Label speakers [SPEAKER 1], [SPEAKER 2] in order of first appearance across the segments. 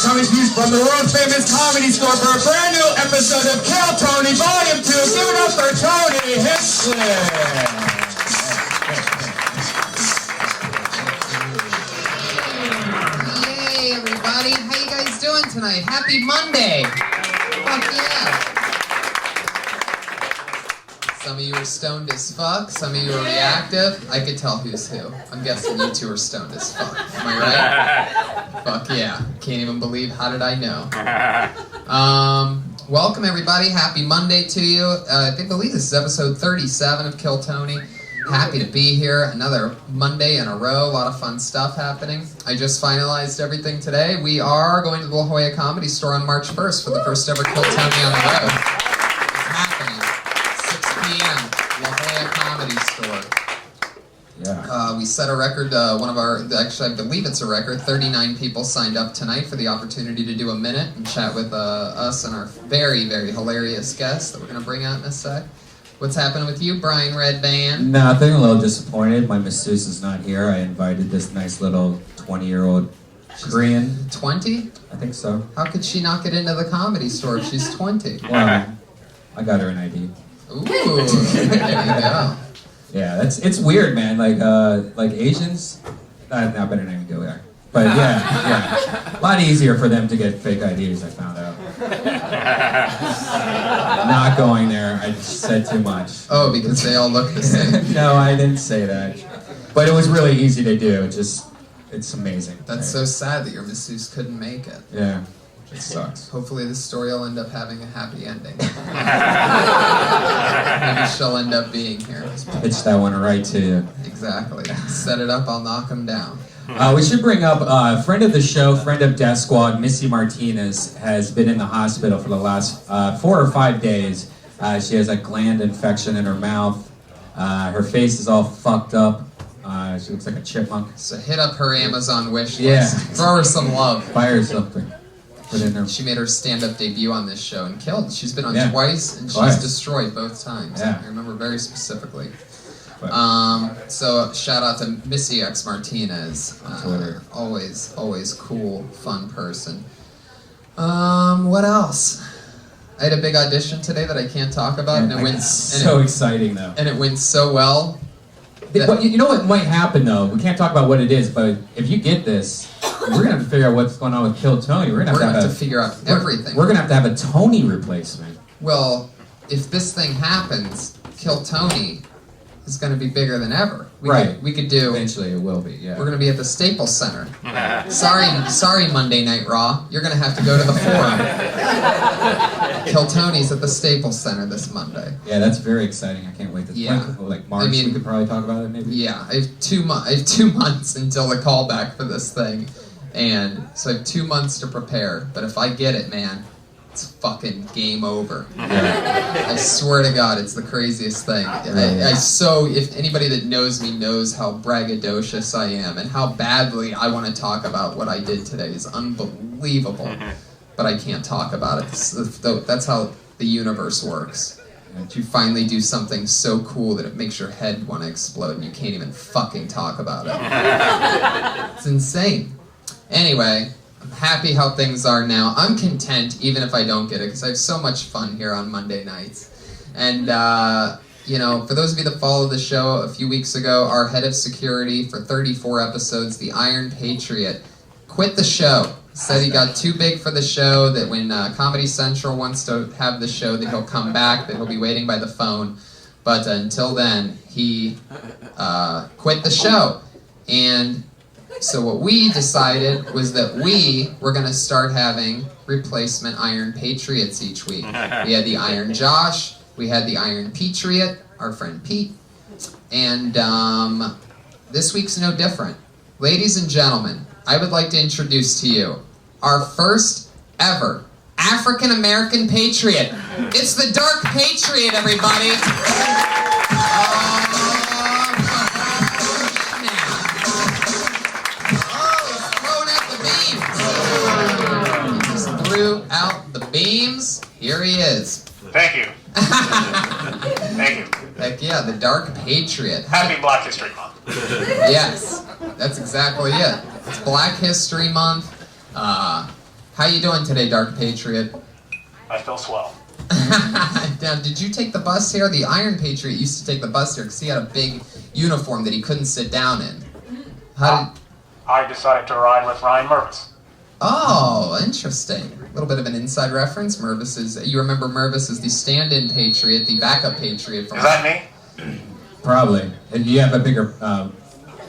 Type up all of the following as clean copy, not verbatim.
[SPEAKER 1] coming to you from the world-famous Comedy Store for a brand new episode of Kill Tony Volume 2. Give it up for Tony Hinchcliffe.
[SPEAKER 2] Hey, everybody. How you guys doing tonight? Happy Monday. Fuck yeah. Some of you are stoned as fuck. Some of you are reactive. I could tell who's who. I'm guessing you two are stoned as fuck. Am I right? Fuck yeah. Can't even believe. How did I know? Welcome everybody. Happy Monday to you. I believe this is episode 37 of Kill Tony. Happy to be here. Another Monday in a row. A lot of fun stuff happening. I just finalized everything today. We are going to the La Jolla Comedy Store on March 1st for the first ever Kill Tony on the road. It's happening. 6 p.m. La Jolla Comedy Store.
[SPEAKER 1] Yeah.
[SPEAKER 2] We set a record, actually I believe it's a record, 39 people signed up tonight for the opportunity to do a minute and chat with us and our very, very hilarious guest that we're going to bring out in a sec. What's happening with you, Brian Redband?
[SPEAKER 1] Nothing, a little disappointed. My masseuse is not here. I invited this nice little 20-year-old Korean.
[SPEAKER 2] 20?
[SPEAKER 1] I think so.
[SPEAKER 2] How could she not get into the Comedy Store if she's 20?
[SPEAKER 1] Well, I got her an ID.
[SPEAKER 2] Ooh, there you go.
[SPEAKER 1] Yeah, it's weird, man. Like Asians, I better not even go there. But yeah, a lot easier for them to get fake IDs. I found out. Not going there. I just said too much.
[SPEAKER 2] Oh, because they all look the same.
[SPEAKER 1] No, I didn't say that. But it was really easy to do. It's amazing.
[SPEAKER 2] That's so sad that your masseuse couldn't make it.
[SPEAKER 1] Yeah, it sucks.
[SPEAKER 2] Hopefully this story will end up having a happy ending. Maybe she'll end up being here.
[SPEAKER 1] Pitch that one right to you.
[SPEAKER 2] Exactly. Set it up, I'll knock him down.
[SPEAKER 1] We should bring up a friend of the show, friend of Death Squad, Missy Martinez, has been in the hospital for the last 4 or 5 days. She has a gland infection in her mouth. Her face is all fucked up. She looks like a chipmunk.
[SPEAKER 2] So hit up her Amazon wish list.
[SPEAKER 1] Yeah.
[SPEAKER 2] Throw her some love.
[SPEAKER 1] Buy her something. Put in her.
[SPEAKER 2] She made her stand-up debut on this show and killed. She's been on twice, and she's
[SPEAKER 1] Twice.
[SPEAKER 2] Destroyed both times.
[SPEAKER 1] Yeah.
[SPEAKER 2] I remember very specifically.
[SPEAKER 1] But,
[SPEAKER 2] So shout out to Missy X Martinez.
[SPEAKER 1] Twitter.
[SPEAKER 2] Always cool, fun person. What else? I had a big audition today that I can't talk about, and it went
[SPEAKER 1] exciting though.
[SPEAKER 2] And it went so well.
[SPEAKER 1] But you know what might happen though? We can't talk about what it is, but if you get this, we're gonna have to figure out what's going on with Kill Tony. We're gonna have to
[SPEAKER 2] figure out everything.
[SPEAKER 1] We're gonna have to have a Tony replacement.
[SPEAKER 2] Well, if this thing happens, Kill Tony is going to be bigger than ever. We could do.
[SPEAKER 1] Eventually, it will be. Yeah.
[SPEAKER 2] We're going to be at the Staples Center. Sorry, Monday Night Raw. You're going to have to go to the Forum. Kill Tony's at the Staples Center this Monday.
[SPEAKER 1] Yeah, that's very exciting. I can't wait to.
[SPEAKER 2] Yeah.
[SPEAKER 1] Like March, we could probably talk about it maybe.
[SPEAKER 2] Yeah, I have 2 months until the callback for this thing, and so I have 2 months to prepare. But if I get it, man, it's fucking game over.
[SPEAKER 1] Yeah.
[SPEAKER 2] I swear to God, it's the craziest thing. If anybody that knows me knows how braggadocious I am and how badly I want to talk about what I did today is unbelievable. But I can't talk about it. That's how the universe works. You finally do something so cool that it makes your head want to explode and you can't even fucking talk about it. It's insane. Anyway, I'm happy how things are now. I'm content even if I don't get it because I have so much fun here on Monday nights. And, for those of you that follow the show, a few weeks ago, our head of security for 34 episodes, the Iron Patriot, quit the show. Said he got too big for the show, that when Comedy Central wants to have the show, that he'll come back, that he'll be waiting by the phone. But until then, he quit the show. And so what we decided was that we were going to start having replacement Iron Patriots each week. We had the Iron Josh, we had the Iron Patriot, our friend Pete, and this week's no different. Ladies and gentlemen, I would like to introduce to you our first ever African-American Patriot. It's the Dark Patriot, everybody! Threw out the beams. Here he is.
[SPEAKER 3] Thank you. Thank you.
[SPEAKER 2] Heck yeah, the Dark Patriot.
[SPEAKER 3] Happy Black History Month.
[SPEAKER 2] Yes, that's exactly it. It's Black History Month. How How you doing today, Dark Patriot?
[SPEAKER 3] I feel swell.
[SPEAKER 2] Now, did you take the bus here? The Iron Patriot used to take the bus here because he had a big uniform that he couldn't sit down in.
[SPEAKER 3] I decided to ride with Ryan Mervis.
[SPEAKER 2] Oh, interesting. A little bit of an inside reference. Mervis is, you remember Mervis as the stand-in Patriot, the backup Patriot. From
[SPEAKER 3] Is that me?
[SPEAKER 1] Probably. And you have a bigger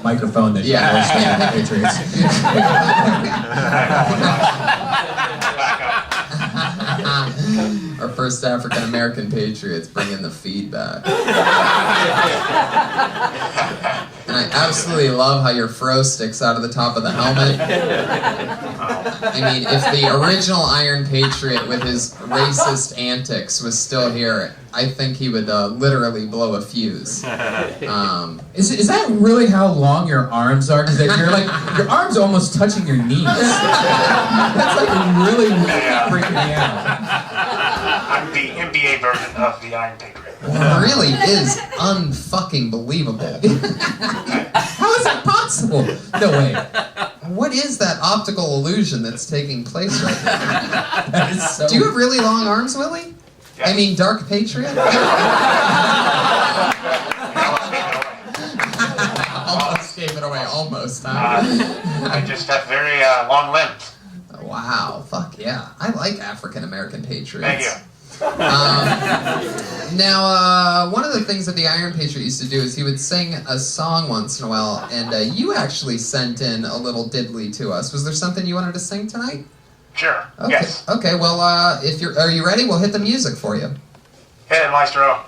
[SPEAKER 1] microphone than
[SPEAKER 2] Yeah.
[SPEAKER 1] most Patriots.
[SPEAKER 2] Our first African American Patriots bringing the feedback. And I absolutely love how your fro sticks out of the top of the helmet. I mean, if the original Iron Patriot with his racist antics was still here, I think he would literally blow a fuse.
[SPEAKER 1] Is that really how long your arms are? Because you're like, your arms are almost touching your knees. That's like really freaking me out.
[SPEAKER 3] I'm the NBA version of the Iron Patriot.
[SPEAKER 2] It really is unfucking believable.
[SPEAKER 1] How is that possible? No way.
[SPEAKER 2] What is that optical illusion that's taking place right now?
[SPEAKER 1] That is so...
[SPEAKER 2] Do you have really long arms, Willie?
[SPEAKER 3] Yes.
[SPEAKER 2] I mean, Dark Patriot? Almost gave it away, almost, huh?
[SPEAKER 3] I just have very long limbs.
[SPEAKER 2] Wow, fuck yeah. I like African American Patriots.
[SPEAKER 3] Thank you.
[SPEAKER 2] Now, one of the things that the Iron Patriot used to do is he would sing a song once in a while, and you actually sent in a little diddly to us. Was there something you wanted to sing tonight?
[SPEAKER 3] Sure.
[SPEAKER 2] Okay.
[SPEAKER 3] Yes.
[SPEAKER 2] Okay. Well, are you ready? We'll hit the music for you.
[SPEAKER 3] Hit it, Maestro.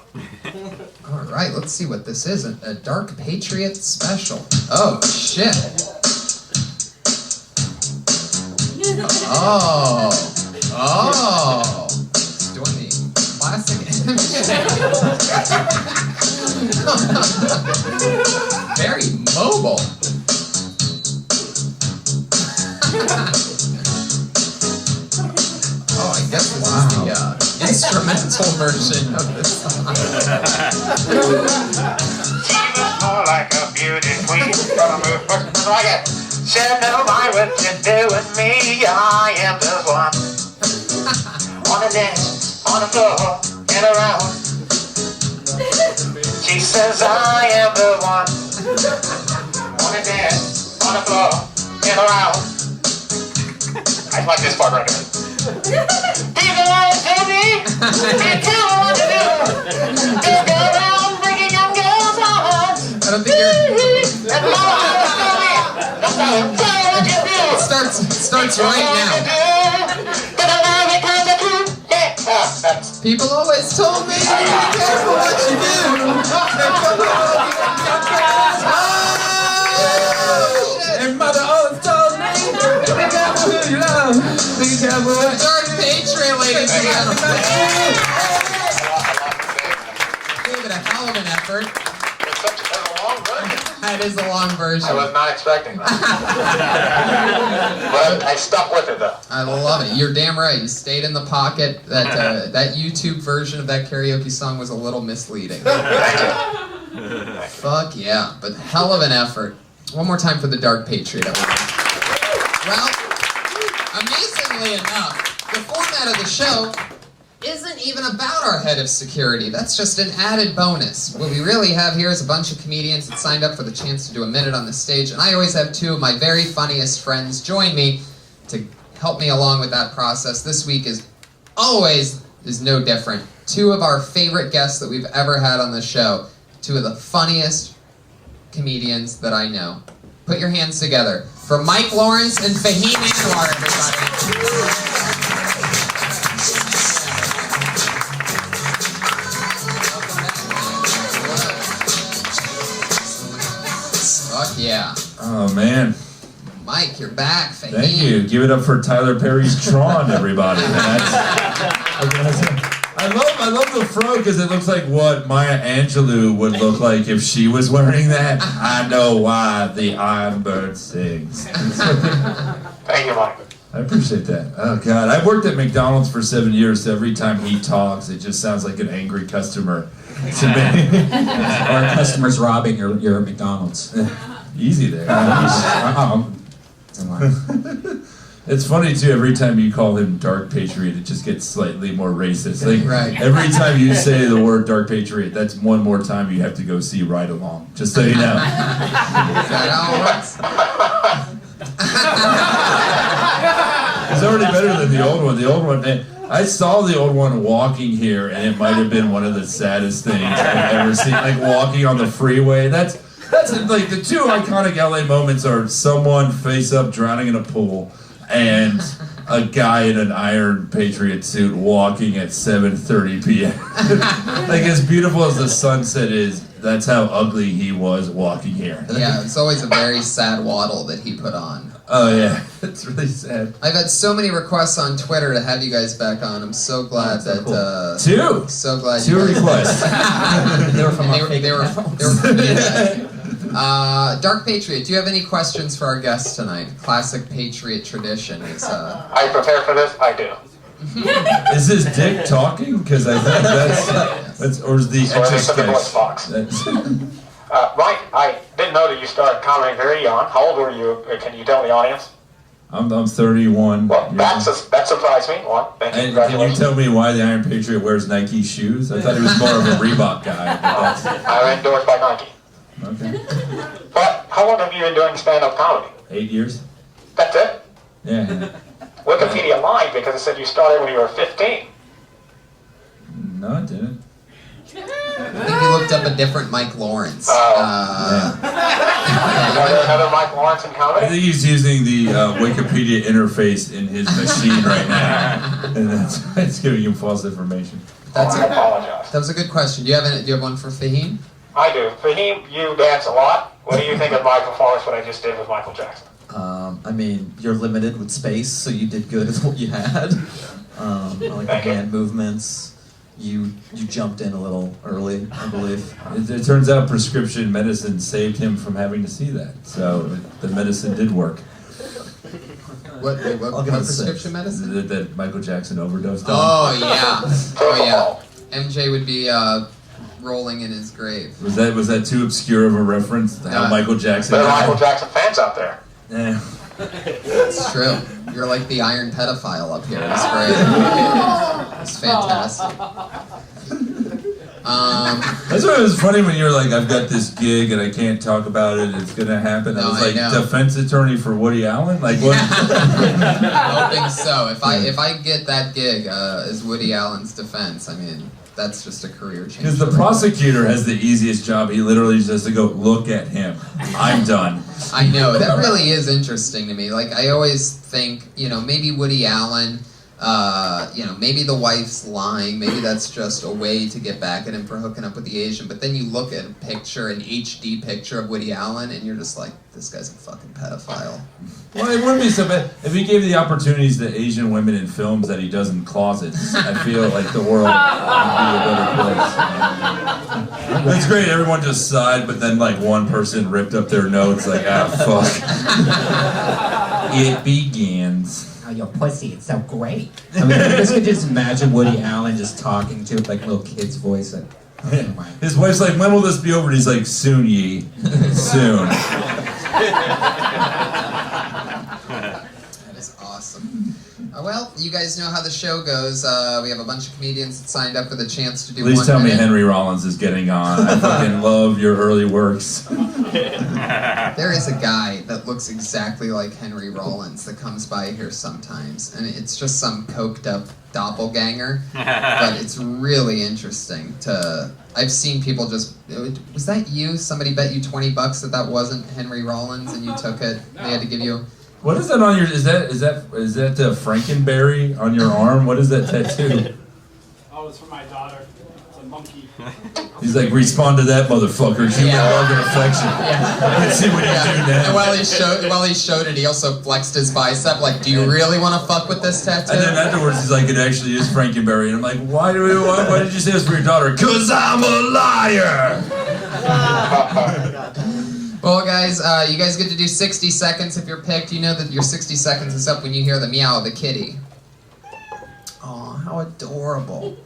[SPEAKER 2] All right. Let's see what this is. A Dark Patriot special. Oh shit. Oh. It's doing the classic. Very mobile. Oh, I guess this is the instrumental version of this song.
[SPEAKER 3] She was more like a beauty queen from a movie. Like it. Said, never mind what you do with me. I am the one. On the dance, on the floor, and around. She says, I am the one. On the dance, on the floor, and around. I like this part right here. People always tell me, they tell me what to do. They go around breaking young girls' hearts.
[SPEAKER 2] I don't think you're...
[SPEAKER 3] And mama always tell me, don't tell me what you do.
[SPEAKER 2] Starts right now. People always told me to be careful what you do.
[SPEAKER 1] And mother always told me, be careful who you love. Be careful what...
[SPEAKER 2] Dark Patriot, ladies and gentlemen. Gave it a hell of an effort.
[SPEAKER 3] It's such a long version.
[SPEAKER 2] That is a long version.
[SPEAKER 3] I was not expecting that. But I stuck with it though.
[SPEAKER 2] I love it. You're damn right. You stayed in the pocket. That YouTube version of that karaoke song was a little misleading.
[SPEAKER 3] Thank you.
[SPEAKER 2] Fuck yeah. But hell of an effort. One more time for the Dark Patriot, everyone. Well, amazingly enough, the format of the show isn't even about our head of security. That's just an added bonus. What we really have here is a bunch of comedians that signed up for the chance to do a minute on the stage, and I always have two of my very funniest friends join me to help me along with that process. This week is no different. Two of our favorite guests that we've ever had on the show. Two of the funniest comedians that I know. Put your hands together for Mike Lawrence and Fahim Anwar, everybody. Fuck yeah.
[SPEAKER 4] Oh man.
[SPEAKER 2] Mike, you're back. Fahim.
[SPEAKER 4] Thank you. Give it up for Tyler Perry's Tron, everybody. I love the fro because it looks like what Maya Angelou would look like if she was wearing that. I know why the Iron Bird sings.
[SPEAKER 3] Thank you, Mike.
[SPEAKER 4] I appreciate that. Oh God, I've worked at McDonald's for 7 years. So every time he talks, it just sounds like an angry customer to me.
[SPEAKER 1] Or customers robbing your McDonald's.
[SPEAKER 4] Easy there. It's funny too. Every time you call him Dark Patriot, it just gets slightly more racist. Like
[SPEAKER 2] Right.
[SPEAKER 4] every time you say the word Dark Patriot, that's one more time you have to go see Ride Along. Just so you know.
[SPEAKER 2] Is that how it works?
[SPEAKER 4] It's already better than the old one. The old one, man, I saw the old one walking here, and it might have been one of the saddest things I've ever seen. Like walking on the freeway. That's like the two iconic LA moments are someone face up drowning in a pool, and a guy in an Iron Patriot suit walking at 7:30 p.m. Like as beautiful as the sunset is, that's how ugly he was walking here.
[SPEAKER 2] Yeah, it's always a very sad waddle that he put on.
[SPEAKER 4] Oh yeah, it's really sad.
[SPEAKER 2] I've had so many requests on Twitter to have you guys back on. I'm so glad that.
[SPEAKER 4] Two.
[SPEAKER 2] So glad.
[SPEAKER 4] Two
[SPEAKER 2] you guys
[SPEAKER 4] requests.
[SPEAKER 5] They were from
[SPEAKER 2] They
[SPEAKER 5] our
[SPEAKER 2] were, they were,
[SPEAKER 5] fake
[SPEAKER 2] they were from eBay. Dark Patriot, do you have any questions for our guest tonight? Classic Patriot tradition is.
[SPEAKER 3] Are you prepared for this? I do.
[SPEAKER 4] Is his dick talking? Because I think that's or is the
[SPEAKER 3] So it's in the voice box. Mike, I didn't know that you started comedy very young. How old were you? Can you tell the audience?
[SPEAKER 4] I'm 31.
[SPEAKER 3] Well, that surprised me. One, thank you.
[SPEAKER 4] And can you
[SPEAKER 3] Congratulations.
[SPEAKER 4] tell me why the Iron Patriot wears Nike shoes? I thought he was more of a Reebok guy. But
[SPEAKER 3] I'm endorsed by Nike.
[SPEAKER 4] that's, okay.
[SPEAKER 3] But how long have you been doing stand-up comedy?
[SPEAKER 4] 8 years?
[SPEAKER 3] That's it?
[SPEAKER 4] Yeah.
[SPEAKER 3] Wikipedia lied because it said you started when you were 15.
[SPEAKER 4] No, I didn't.
[SPEAKER 2] I think you looked up a different Mike Lawrence.
[SPEAKER 4] Yeah.
[SPEAKER 3] Another Mike Lawrence in
[SPEAKER 4] I
[SPEAKER 3] comedy?
[SPEAKER 4] think he's using the Wikipedia interface in his machine right now, and that's why it's giving him false information.
[SPEAKER 2] That's
[SPEAKER 3] I
[SPEAKER 2] a,
[SPEAKER 3] apologize.
[SPEAKER 2] that was a good question. Do you have one for Fahim?
[SPEAKER 3] I do. Fahim, you dance a lot. What do you think of my performance, what I just did with Michael Jackson?
[SPEAKER 5] I mean, you're limited with space, so you did good with what you had. I like the
[SPEAKER 3] Thank you.
[SPEAKER 5] hand movements. You jumped in a little early, I believe.
[SPEAKER 4] It turns out prescription medicine saved him from having to see that, so the medicine did work.
[SPEAKER 2] What
[SPEAKER 5] I'll give it a
[SPEAKER 2] prescription medicine?
[SPEAKER 4] That Michael Jackson overdosed on.
[SPEAKER 2] Oh yeah, oh yeah. MJ would be rolling in his grave.
[SPEAKER 4] Was that too obscure of a reference to how
[SPEAKER 2] Yeah.
[SPEAKER 4] Michael Jackson
[SPEAKER 3] There are
[SPEAKER 4] died?
[SPEAKER 3] Michael Jackson fans out there.
[SPEAKER 4] Yeah.
[SPEAKER 2] It's true. You're like the iron pedophile up here. It's great. It's fantastic.
[SPEAKER 4] That's why it was funny when you were like, I've got this gig and I can't talk about it, it's gonna happen.
[SPEAKER 2] No,
[SPEAKER 4] I was
[SPEAKER 2] I
[SPEAKER 4] like,
[SPEAKER 2] know.
[SPEAKER 4] defense attorney for Woody Allen? Like what?
[SPEAKER 2] Hoping so. If I get that gig as Woody Allen's defense, I mean, that's just a career change.
[SPEAKER 4] Because the prosecutor has the easiest job. He literally just has to go, look at him. I'm done.
[SPEAKER 2] I know, that really is interesting to me. Like, I always think, maybe Woody Allen, maybe the wife's lying, maybe that's just a way to get back at him for hooking up with the Asian, but then you look at a picture, an HD picture of Woody Allen, and you're just like, this guy's a fucking pedophile.
[SPEAKER 4] Well, it wouldn't be so bad. If he gave the opportunities to Asian women in films that he does in closets, I feel like the world would be a better place. That's great. Everyone just sighed, but then like one person ripped up their notes like, fuck. It begins.
[SPEAKER 1] Oh, your pussy, it's so great. I mean, I just could just imagine Woody Allen just talking to like a little kid's voice. Like, oh my.
[SPEAKER 4] His wife's like, when will this be over? And he's like, soon, ye. Soon.
[SPEAKER 2] That is awesome. Well, you guys know how the show goes. We have a bunch of comedians that signed up for the chance to do
[SPEAKER 4] Please
[SPEAKER 2] 1
[SPEAKER 4] tell me
[SPEAKER 2] minute.
[SPEAKER 4] Henry Rollins is getting on. I fucking love your early works.
[SPEAKER 2] There is a guy that looks exactly like Henry Rollins that comes by here sometimes, and it's just some coked up doppelganger, but it's really interesting to... I've seen people just... Was that you? Somebody bet you $20 that wasn't Henry Rollins, and you took it? They had to give you...
[SPEAKER 4] What is that on your? Is that Frankenberry on your arm? What is that tattoo?
[SPEAKER 6] Oh, it's for my daughter. It's a monkey.
[SPEAKER 4] He's like, respond to that, motherfucker. Human
[SPEAKER 2] Yeah.
[SPEAKER 4] love and affection. Let's see what you do
[SPEAKER 2] And
[SPEAKER 4] now.
[SPEAKER 2] while he showed it, he also flexed his bicep, like, do you really want to fuck with this tattoo?
[SPEAKER 4] And then afterwards, he's like, it actually is Frankenberry. And I'm like, why did you say this for your daughter? 'Cause I'm a liar.
[SPEAKER 2] Well, guys, you guys get to do 60 seconds if you're picked. You know that your 60 seconds is up when you hear the meow of the kitty. Oh, how adorable.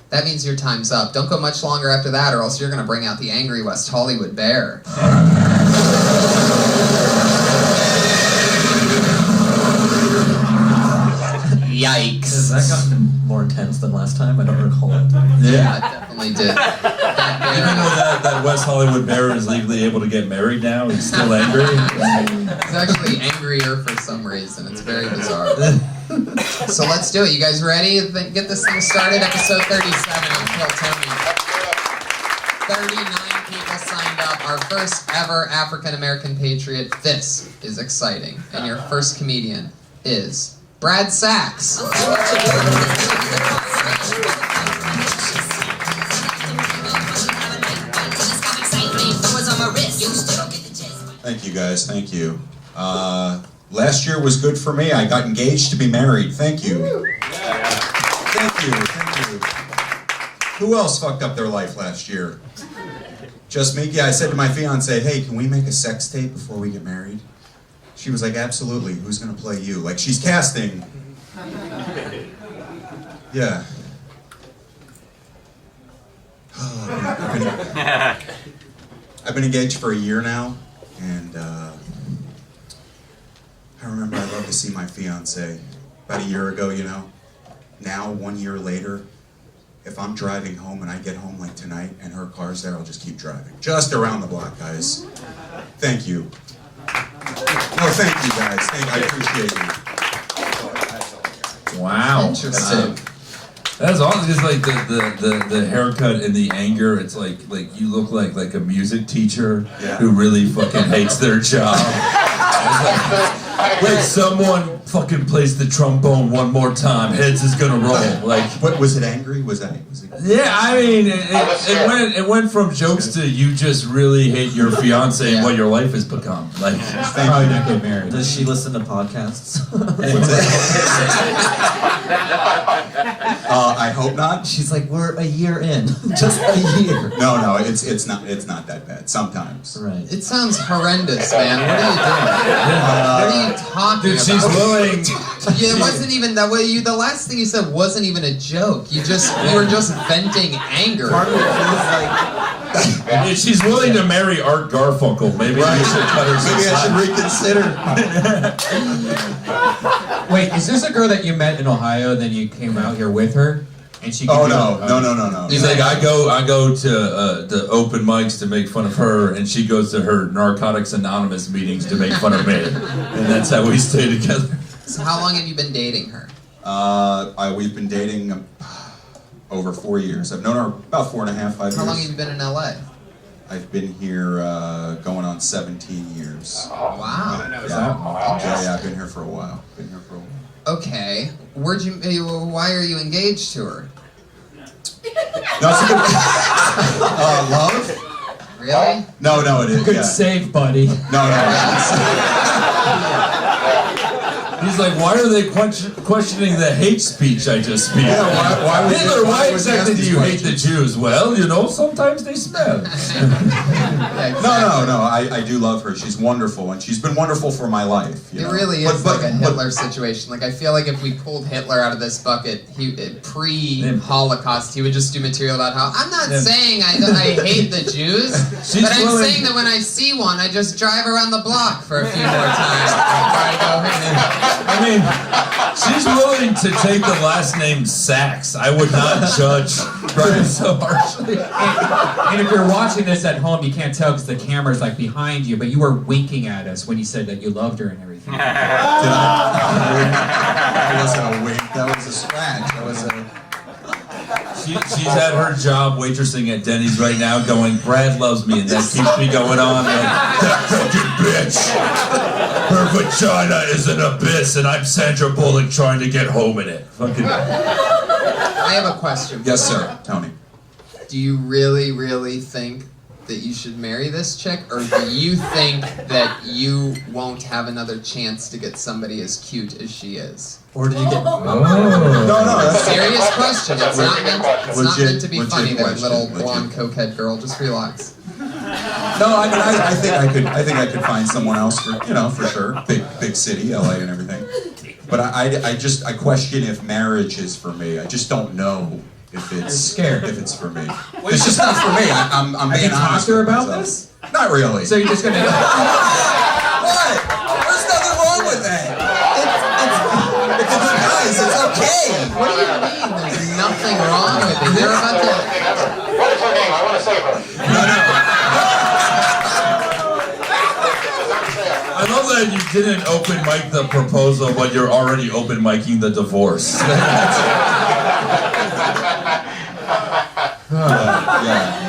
[SPEAKER 2] That means your time's up. Don't go much longer after that, or else you're going to bring out the angry West Hollywood bear. Yikes.
[SPEAKER 5] Has that gotten more intense than last time? I don't recall it.
[SPEAKER 2] Yeah, it definitely did. That
[SPEAKER 4] Even
[SPEAKER 2] bear,
[SPEAKER 4] though that West Hollywood bear is legally able to get married now, he's still angry.
[SPEAKER 2] he's actually angrier for some reason. It's very bizarre. So let's do it. You guys ready? Get this thing started. Episode 37 of Kill Tony. 39 people signed up. Our first ever African American patriot. This is exciting. And your first comedian is Brad Sachs.
[SPEAKER 7] Thank you guys, thank you. Last year was good for me. I got engaged to be married. Thank you. Thank you, thank you. Who else fucked up their life last year? Just me? Yeah, I said to my fiance, hey, can we make a sex tape before we get married? She was like, absolutely. Who's gonna play you? Like, she's casting. Yeah. I've been engaged for a year now, and I remember I loved to see my fiance about a year ago, you know. Now, 1 year later, if I'm driving home and I get home like tonight and her car's there, I'll just keep driving. Just around the block, guys. Thank you. No, thank you, guys. I appreciate you.
[SPEAKER 4] Wow.
[SPEAKER 2] Interesting.
[SPEAKER 4] That's awesome. Just like the haircut and the anger. It's like you look like a music teacher who really fucking hates their job. Like someone fucking plays the trombone one more time, heads is gonna roll. Like,
[SPEAKER 7] What was it? Angry? Was it?
[SPEAKER 4] yeah, I mean, it went from jokes to you just really hate your fiance and what your life has become. Like,
[SPEAKER 1] Probably not get married.
[SPEAKER 5] Does she listen to podcasts?
[SPEAKER 7] I hope not.
[SPEAKER 5] She's like, we're a year in. Just a year.
[SPEAKER 7] No, it's not that bad. Sometimes.
[SPEAKER 5] Right.
[SPEAKER 2] It sounds horrendous, man. What are you doing? What are you talking
[SPEAKER 4] dude,
[SPEAKER 2] about?
[SPEAKER 4] she's willing.
[SPEAKER 2] Yeah, it wasn't even that way. The last thing you said wasn't even a joke. You were just venting anger.
[SPEAKER 5] Part of it feels like
[SPEAKER 4] If she's willing to marry Art Garfunkel, maybe you should cut her some
[SPEAKER 7] Maybe I should
[SPEAKER 4] slack.
[SPEAKER 7] reconsider.
[SPEAKER 1] Wait, is this a girl that you met in Ohio, then you came out here with her? And she
[SPEAKER 7] Oh
[SPEAKER 1] gave you
[SPEAKER 7] no.
[SPEAKER 4] He's like, I go to the open mics to make fun of her, and she goes to her Narcotics Anonymous meetings to make fun of me, and that's how we stay together.
[SPEAKER 2] So how long have you been dating her?
[SPEAKER 7] We've been dating over 4 years. I've known her about 4.5, 5 years.
[SPEAKER 2] How long have you been in LA?
[SPEAKER 7] I've been here going on 17 years.
[SPEAKER 2] Wow.
[SPEAKER 7] Yeah, I've been here for a while.
[SPEAKER 2] Okay. Why are you engaged to her?
[SPEAKER 7] No, it's a good. Love?
[SPEAKER 2] Really?
[SPEAKER 7] No, it is.
[SPEAKER 1] Good
[SPEAKER 7] Yeah.
[SPEAKER 1] save, buddy.
[SPEAKER 7] No.
[SPEAKER 4] He's like, why are they questioning the hate speech I just speak?
[SPEAKER 7] Yeah, why would
[SPEAKER 4] Hitler,
[SPEAKER 7] you-
[SPEAKER 4] why
[SPEAKER 7] why would you
[SPEAKER 4] exactly
[SPEAKER 7] ask
[SPEAKER 4] do
[SPEAKER 7] these
[SPEAKER 4] you hate the
[SPEAKER 7] questions?
[SPEAKER 4] Jews? Well, sometimes they smell.
[SPEAKER 2] Yeah, exactly.
[SPEAKER 7] No. I do love her. She's wonderful, and she's been wonderful for my life. You
[SPEAKER 2] It
[SPEAKER 7] know?
[SPEAKER 2] really is
[SPEAKER 7] But-
[SPEAKER 2] like a Hitler situation. Like, I feel like if we pulled Hitler out of this bucket, pre-Holocaust, he would just do material about how, I'm not saying I hate the Jews, but I'm saying that when I see one, I just drive around the block for a few more times before I go in.
[SPEAKER 4] I mean, she's willing to take the last name Sachs. I would not judge Brian so harshly.
[SPEAKER 1] And if you're watching this at home, you can't tell because the camera's like behind you, but you were winking at us when you said that you loved her and everything.
[SPEAKER 7] That wasn't a wink. That was a scratch. That was a.
[SPEAKER 4] She's at her job waitressing at Denny's right now going, Brad loves me, and that keeps me going on. Like, that fucking bitch. Her vagina is an abyss, and I'm Sandra Bullock trying to get home in it. Fucking.
[SPEAKER 2] I have a question.
[SPEAKER 7] Yes, sir, Tony.
[SPEAKER 2] Do you really, really think that you should marry this chick, or do you think that you won't have another chance to get somebody as cute as she is?
[SPEAKER 5] Or did you get?
[SPEAKER 7] No, that's
[SPEAKER 2] Serious question. It's not meant to be
[SPEAKER 7] Legit
[SPEAKER 2] funny. There,
[SPEAKER 7] question,
[SPEAKER 2] little
[SPEAKER 7] legit.
[SPEAKER 2] blonde cokehead girl. Just relax.
[SPEAKER 7] No, I mean, I think I could find someone else for sure. Big city, LA, and everything. But I question if marriage is for me. I just don't know if it's
[SPEAKER 1] scared.
[SPEAKER 7] If it's for me. It's just not for me. I'm
[SPEAKER 1] Have you
[SPEAKER 7] being
[SPEAKER 1] talked
[SPEAKER 7] honest
[SPEAKER 1] to her
[SPEAKER 7] with
[SPEAKER 1] about
[SPEAKER 7] myself.
[SPEAKER 1] this?
[SPEAKER 7] Not really.
[SPEAKER 1] So you're just gonna.
[SPEAKER 7] What? There's nothing wrong with that. It's guys. It's okay.
[SPEAKER 5] gay.
[SPEAKER 2] What do you mean? There's nothing wrong with it. You're about to.
[SPEAKER 3] What is her name? I want to save her.
[SPEAKER 4] I love that you didn't open mic the proposal, but you're already open micing the divorce.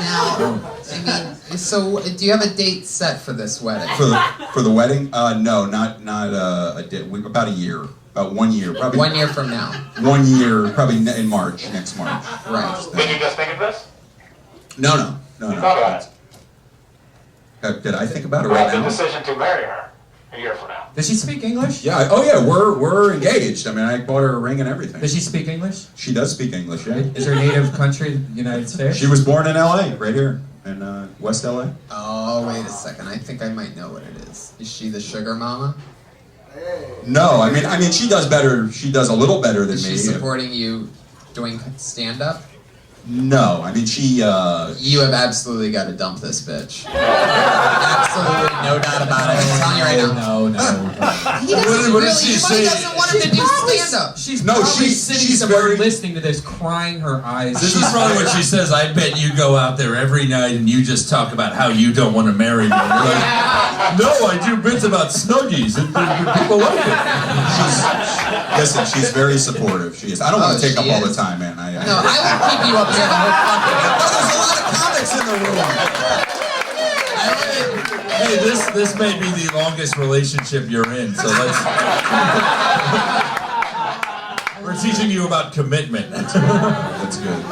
[SPEAKER 2] I mean, so do you have a date set for this wedding?
[SPEAKER 7] For the wedding? No, not a date. About a year. About 1 year. Probably
[SPEAKER 2] 1 year from now.
[SPEAKER 7] 1 year, probably in March, next March.
[SPEAKER 2] Right.
[SPEAKER 3] Did you just think of this?
[SPEAKER 7] No.
[SPEAKER 3] You thought about it.
[SPEAKER 7] Did I think about it
[SPEAKER 3] You
[SPEAKER 7] right
[SPEAKER 3] have the
[SPEAKER 7] now?
[SPEAKER 3] decision to marry her a year from now.
[SPEAKER 1] Does she speak English?
[SPEAKER 7] Yeah. Oh yeah. We're engaged. I mean, I bought her a ring and everything.
[SPEAKER 1] Does she speak English?
[SPEAKER 7] She does speak English. Yeah.
[SPEAKER 1] Is her native country the United States?
[SPEAKER 7] She was born in L.A. right here in West L.A.
[SPEAKER 2] Oh, wait a second. I think I might know what it is. Is she the sugar mama?
[SPEAKER 7] No, I mean she does better. She does a little better than
[SPEAKER 2] Is
[SPEAKER 7] me.
[SPEAKER 2] she supporting you doing stand-up?
[SPEAKER 7] No, I mean she.
[SPEAKER 2] You have absolutely got to dump this bitch. Absolutely, no doubt about it. I'm telling you right now.
[SPEAKER 1] No.
[SPEAKER 2] He doesn't
[SPEAKER 4] What
[SPEAKER 2] really.
[SPEAKER 4] did she
[SPEAKER 2] He
[SPEAKER 4] say?
[SPEAKER 2] doesn't want him to do stand-up.
[SPEAKER 1] She's
[SPEAKER 7] No,
[SPEAKER 1] probably
[SPEAKER 7] she's-
[SPEAKER 1] sitting
[SPEAKER 7] she's
[SPEAKER 1] somewhere
[SPEAKER 7] very-
[SPEAKER 1] listening to this, crying her eyes.
[SPEAKER 4] This is probably what she says. I bet you go out there every night and you just talk about how you don't want to marry me. You're like, no, I do bits about Snuggies. And people like it.
[SPEAKER 7] Listen, she's very supportive. She is. I don't want to take up
[SPEAKER 2] she
[SPEAKER 7] all the
[SPEAKER 2] is.
[SPEAKER 7] time, man.
[SPEAKER 2] No, I will keep you up here the whole fucking
[SPEAKER 7] Oh, there's a lot of comics in the room.
[SPEAKER 4] Hey, this may be the longest relationship you're in, so let's. We're teaching you about commitment.
[SPEAKER 7] That's good.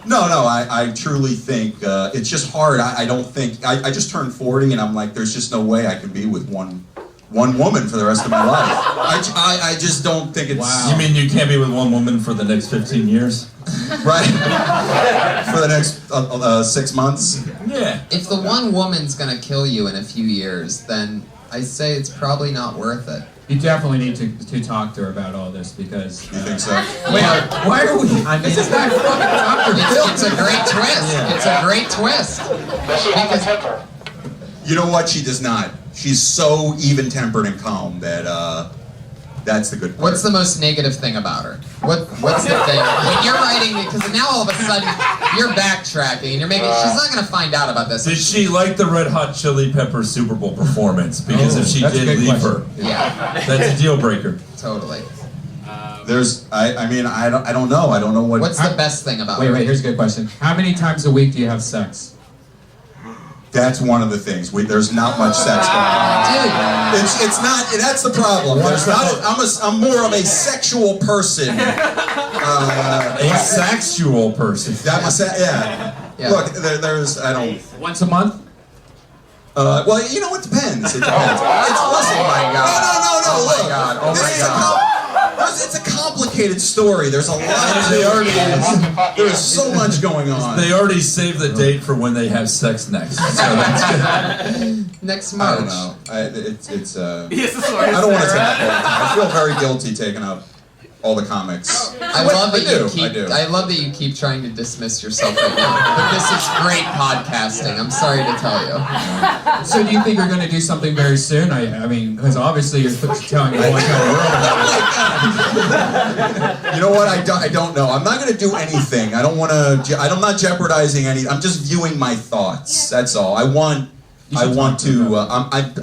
[SPEAKER 7] No, I truly think it's just hard. I don't think I just turned 40 and I'm like, there's just no way I can be with one woman for the rest of my life. I just don't think it's
[SPEAKER 4] You mean you can't be with one woman for the next 15 years?
[SPEAKER 7] right for the next 6 months.
[SPEAKER 4] Yeah.
[SPEAKER 2] If the one woman's gonna kill you in a few years, then I say it's probably not worth it.
[SPEAKER 1] You definitely need to talk to her about all this because.
[SPEAKER 7] You think so?
[SPEAKER 1] Why are we? This is not fucking Dr. Phil.
[SPEAKER 2] It's a great twist.
[SPEAKER 5] Yeah.
[SPEAKER 2] It's a great twist.
[SPEAKER 3] Does she have a temper?
[SPEAKER 7] You know what? She does not. She's so even-tempered and calm that that's the good part.
[SPEAKER 2] What's the most negative thing about her? What's the thing? When you're writing, because now all of a sudden you're backtracking and you're making. She's not gonna find out about this.
[SPEAKER 4] Did she like the Red Hot Chili Peppers Super Bowl performance? Because if she
[SPEAKER 1] that's a
[SPEAKER 4] did
[SPEAKER 1] good
[SPEAKER 4] leave
[SPEAKER 1] question.
[SPEAKER 4] her,
[SPEAKER 2] Yeah,
[SPEAKER 4] that's a deal breaker.
[SPEAKER 2] totally.
[SPEAKER 7] There's, I mean, I don't know. I don't know what.
[SPEAKER 2] What's the best thing about
[SPEAKER 1] Wait,
[SPEAKER 2] her?
[SPEAKER 1] here's a good question. How many times a week do you have sex?
[SPEAKER 7] That's one of the things. There's not much sex going on.
[SPEAKER 2] Dude,
[SPEAKER 7] It's not. That's the problem. There's not. I'm more of a sexual person.
[SPEAKER 4] A sexual person.
[SPEAKER 7] That was yeah.
[SPEAKER 2] Yeah.
[SPEAKER 7] Look, there's. I don't.
[SPEAKER 1] Once a month?
[SPEAKER 7] Well, you know, it depends. It depends. It's listen.
[SPEAKER 2] Oh my God.
[SPEAKER 7] No.
[SPEAKER 2] Oh my
[SPEAKER 7] Look,
[SPEAKER 2] God. Oh
[SPEAKER 7] this
[SPEAKER 2] my
[SPEAKER 7] is
[SPEAKER 2] God.
[SPEAKER 7] it's a complicated story. There's a lot. There's so much going on.
[SPEAKER 4] They already saved the date for when they have sex next. So that's good.
[SPEAKER 2] Next
[SPEAKER 7] I
[SPEAKER 2] March.
[SPEAKER 7] don't know. It's.
[SPEAKER 6] Yes, that's what
[SPEAKER 7] I don't want to take up all the time. I feel very guilty taking up all the comics.
[SPEAKER 2] I love that you
[SPEAKER 7] I
[SPEAKER 2] keep.
[SPEAKER 7] do.
[SPEAKER 2] I love that you keep trying to dismiss yourself right now. But this is great podcasting. I'm sorry to tell you.
[SPEAKER 1] So do you think you're going to do something very soon? I mean, because obviously you're telling me what kind of world.
[SPEAKER 7] You know what? I don't know. I'm not going to do anything. I don't want to. I'm not jeopardizing any. I'm just viewing my thoughts. That's all. I want to.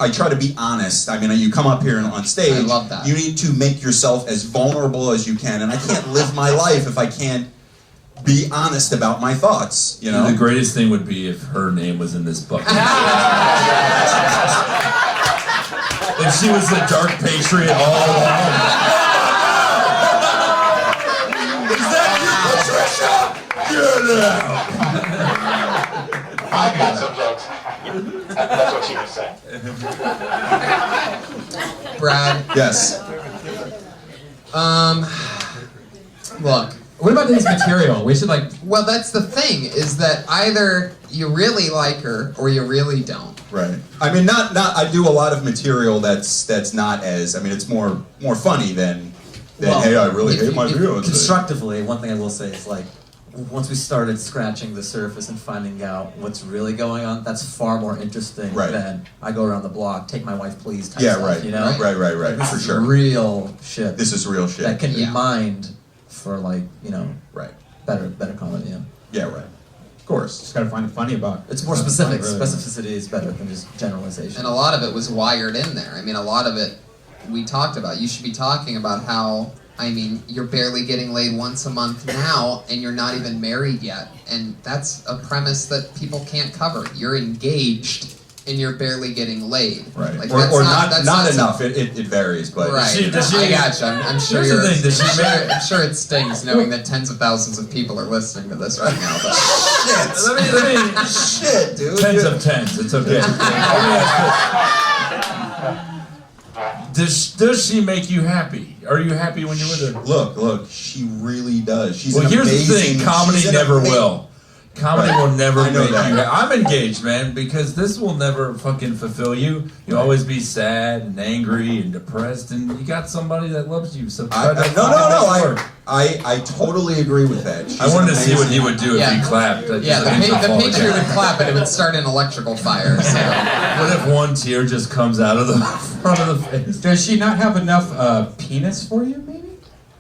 [SPEAKER 7] I try to be honest. I mean, you come up here and on stage.
[SPEAKER 2] I love that.
[SPEAKER 7] You need to make yourself as vulnerable as you can, and I can't live my life if I can't be honest about my thoughts. You know.
[SPEAKER 4] The greatest thing would be if her name was in this book. If she was the dark patriot all along. Is that you, Patricia? Get out!
[SPEAKER 3] I've got some jokes. That's what she was saying.
[SPEAKER 2] Brad.
[SPEAKER 7] Yes.
[SPEAKER 2] Look.
[SPEAKER 1] What about his material? We should
[SPEAKER 2] Well, that's the thing. Is that either you really like her or you really don't.
[SPEAKER 7] Right. I mean, not. I do a lot of material that's not as. I mean, it's more funny than.
[SPEAKER 5] Well,
[SPEAKER 7] hey, I really hate my
[SPEAKER 2] if-
[SPEAKER 7] video.
[SPEAKER 5] Constructively, one thing I will say is like, once we started scratching the surface and finding out what's really going on, that's far more interesting
[SPEAKER 7] Right.
[SPEAKER 5] than I go around the block, take my wife, please. Type
[SPEAKER 7] Yeah,
[SPEAKER 5] stuff,
[SPEAKER 7] right.
[SPEAKER 5] You know,
[SPEAKER 7] Right.
[SPEAKER 5] Like, this
[SPEAKER 7] For
[SPEAKER 5] is
[SPEAKER 7] sure.
[SPEAKER 5] real shit.
[SPEAKER 7] This is real shit.
[SPEAKER 5] that can be
[SPEAKER 2] Yeah.
[SPEAKER 5] mined for like,
[SPEAKER 7] Right.
[SPEAKER 5] better comedy. Yeah.
[SPEAKER 7] Yeah, right. Of course.
[SPEAKER 1] Just gotta find the funny about it.
[SPEAKER 5] It's more specific.
[SPEAKER 1] Really.
[SPEAKER 5] Specificity is better than just generalization.
[SPEAKER 2] And a lot of it was wired in there. I mean, a lot of it we talked about. You should be talking about how, I mean, you're barely getting laid once a month now, and you're not even married yet. And that's a premise that people can't cover. You're engaged, and you're barely getting laid.
[SPEAKER 7] Right.
[SPEAKER 2] Like,
[SPEAKER 7] or
[SPEAKER 2] that's
[SPEAKER 7] not
[SPEAKER 2] some-
[SPEAKER 7] enough. It varies, but
[SPEAKER 2] Right. I gotcha. I'm sure
[SPEAKER 4] Here's
[SPEAKER 2] you're.
[SPEAKER 4] the thing, does she
[SPEAKER 2] I'm sure it stings knowing that tens of thousands of people are listening to this right now. But
[SPEAKER 4] Let me
[SPEAKER 7] shit, dude.
[SPEAKER 4] tens of tens. It's okay. Let me ask this. Does she make you happy? Are you happy when you're with her?
[SPEAKER 7] Look, she really does. She's
[SPEAKER 4] Well,
[SPEAKER 7] an
[SPEAKER 4] here's
[SPEAKER 7] amazing,
[SPEAKER 4] the thing. Comedy
[SPEAKER 7] she's an
[SPEAKER 4] never
[SPEAKER 7] ama-
[SPEAKER 4] will. Comedy
[SPEAKER 7] Right.
[SPEAKER 4] will never
[SPEAKER 7] I know
[SPEAKER 4] make
[SPEAKER 7] that.
[SPEAKER 4] you. I'm engaged, man, because this will never fucking fulfill you. You'll always be sad and angry and depressed, and you got somebody that loves you. So try to fucking make it work.
[SPEAKER 7] I totally agree with that. She's
[SPEAKER 4] I wanted to
[SPEAKER 7] an
[SPEAKER 4] see what he
[SPEAKER 7] amazing-
[SPEAKER 4] would do if he clapped. I just
[SPEAKER 2] yeah, the
[SPEAKER 4] think he'll fall
[SPEAKER 2] Patriot
[SPEAKER 4] down.
[SPEAKER 2] would clap, and it would start an electrical fire. So.
[SPEAKER 4] What if one tear just comes out of the front of the face?
[SPEAKER 1] Does she not have enough penis for you, maybe?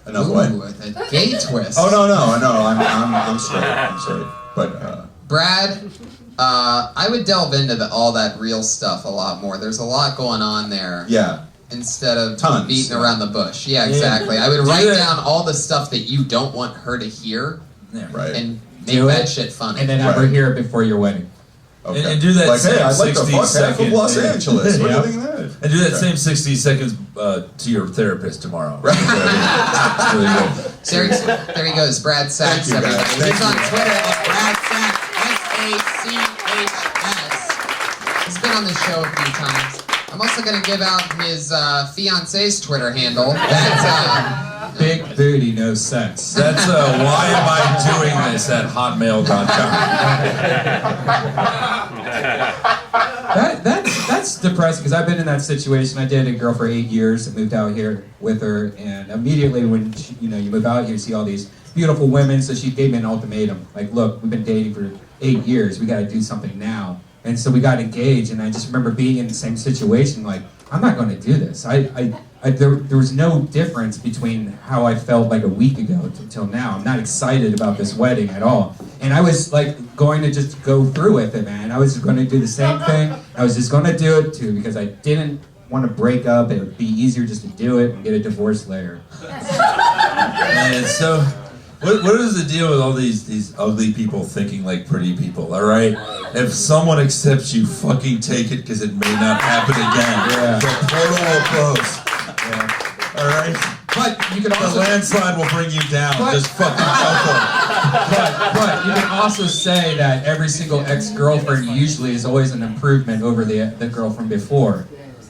[SPEAKER 7] Enough what?
[SPEAKER 2] Ooh, a gay twist.
[SPEAKER 7] Oh no, I'm straight. I'm straight. But
[SPEAKER 2] Brad, I would delve into all that real stuff a lot more. There's a lot going on there.
[SPEAKER 7] yeah,
[SPEAKER 2] Instead of
[SPEAKER 7] Tons.
[SPEAKER 2] beating around the bush. Yeah, exactly. I would
[SPEAKER 4] Do
[SPEAKER 2] write
[SPEAKER 4] that.
[SPEAKER 2] down all the stuff that you don't want her to hear
[SPEAKER 7] right.
[SPEAKER 2] and make
[SPEAKER 1] Do
[SPEAKER 2] that
[SPEAKER 1] it,
[SPEAKER 2] shit funny.
[SPEAKER 1] And then have her
[SPEAKER 7] Right.
[SPEAKER 1] hear it before your wedding.
[SPEAKER 7] Okay.
[SPEAKER 4] And do that
[SPEAKER 7] like,
[SPEAKER 4] same
[SPEAKER 7] hey, I'd like to
[SPEAKER 4] 60
[SPEAKER 7] fuck half of
[SPEAKER 4] second
[SPEAKER 7] Los
[SPEAKER 4] thing.
[SPEAKER 7] Angeles. What do
[SPEAKER 1] Yeah.
[SPEAKER 7] you think of that?
[SPEAKER 4] And do that
[SPEAKER 7] Okay.
[SPEAKER 4] same 60 seconds to your therapist tomorrow.
[SPEAKER 7] Right.
[SPEAKER 4] Really good.
[SPEAKER 2] There he goes, Brad Sachs,
[SPEAKER 7] Thank you, guys.
[SPEAKER 2] everybody.
[SPEAKER 7] Thank
[SPEAKER 2] He's on
[SPEAKER 7] you.
[SPEAKER 2] Twitter at Brad Sachs, S-A-C-H-S. He's been on the show a few times. I'm also going to give out his fiance's Twitter handle. That's
[SPEAKER 1] Big booty, no sex.
[SPEAKER 4] That's why am I doing this at hotmail.com.
[SPEAKER 1] That's depressing because I've been in that situation. I dated a girl for 8 years and moved out here with her, and immediately when she, you move out here, you see all these beautiful women. So she gave me an ultimatum, like, look, we've been dating for 8 years. We got to do something now. And so we got engaged, and I just remember being in the same situation, like, I'm not going to do this. There was no difference between how I felt like a week ago till now. I'm not excited about this wedding at all. And I was like going to just go through with it, man. I was going to do the same thing. I was just going to do it too because I didn't want to break up. It would be easier just to do it and get a divorce later.
[SPEAKER 4] Man, so what is the deal with all these ugly people thinking like pretty people, all right? If someone accepts you, fucking take it because it may not happen again.
[SPEAKER 1] Yeah.
[SPEAKER 4] The portal will close.
[SPEAKER 1] Yeah.
[SPEAKER 4] All right?
[SPEAKER 1] But you can
[SPEAKER 4] The
[SPEAKER 1] also
[SPEAKER 4] landslide will bring you down.
[SPEAKER 1] But-
[SPEAKER 4] Just fucking go for it.
[SPEAKER 1] but you can also say that every single ex-girlfriend usually is always an improvement over the girl from before.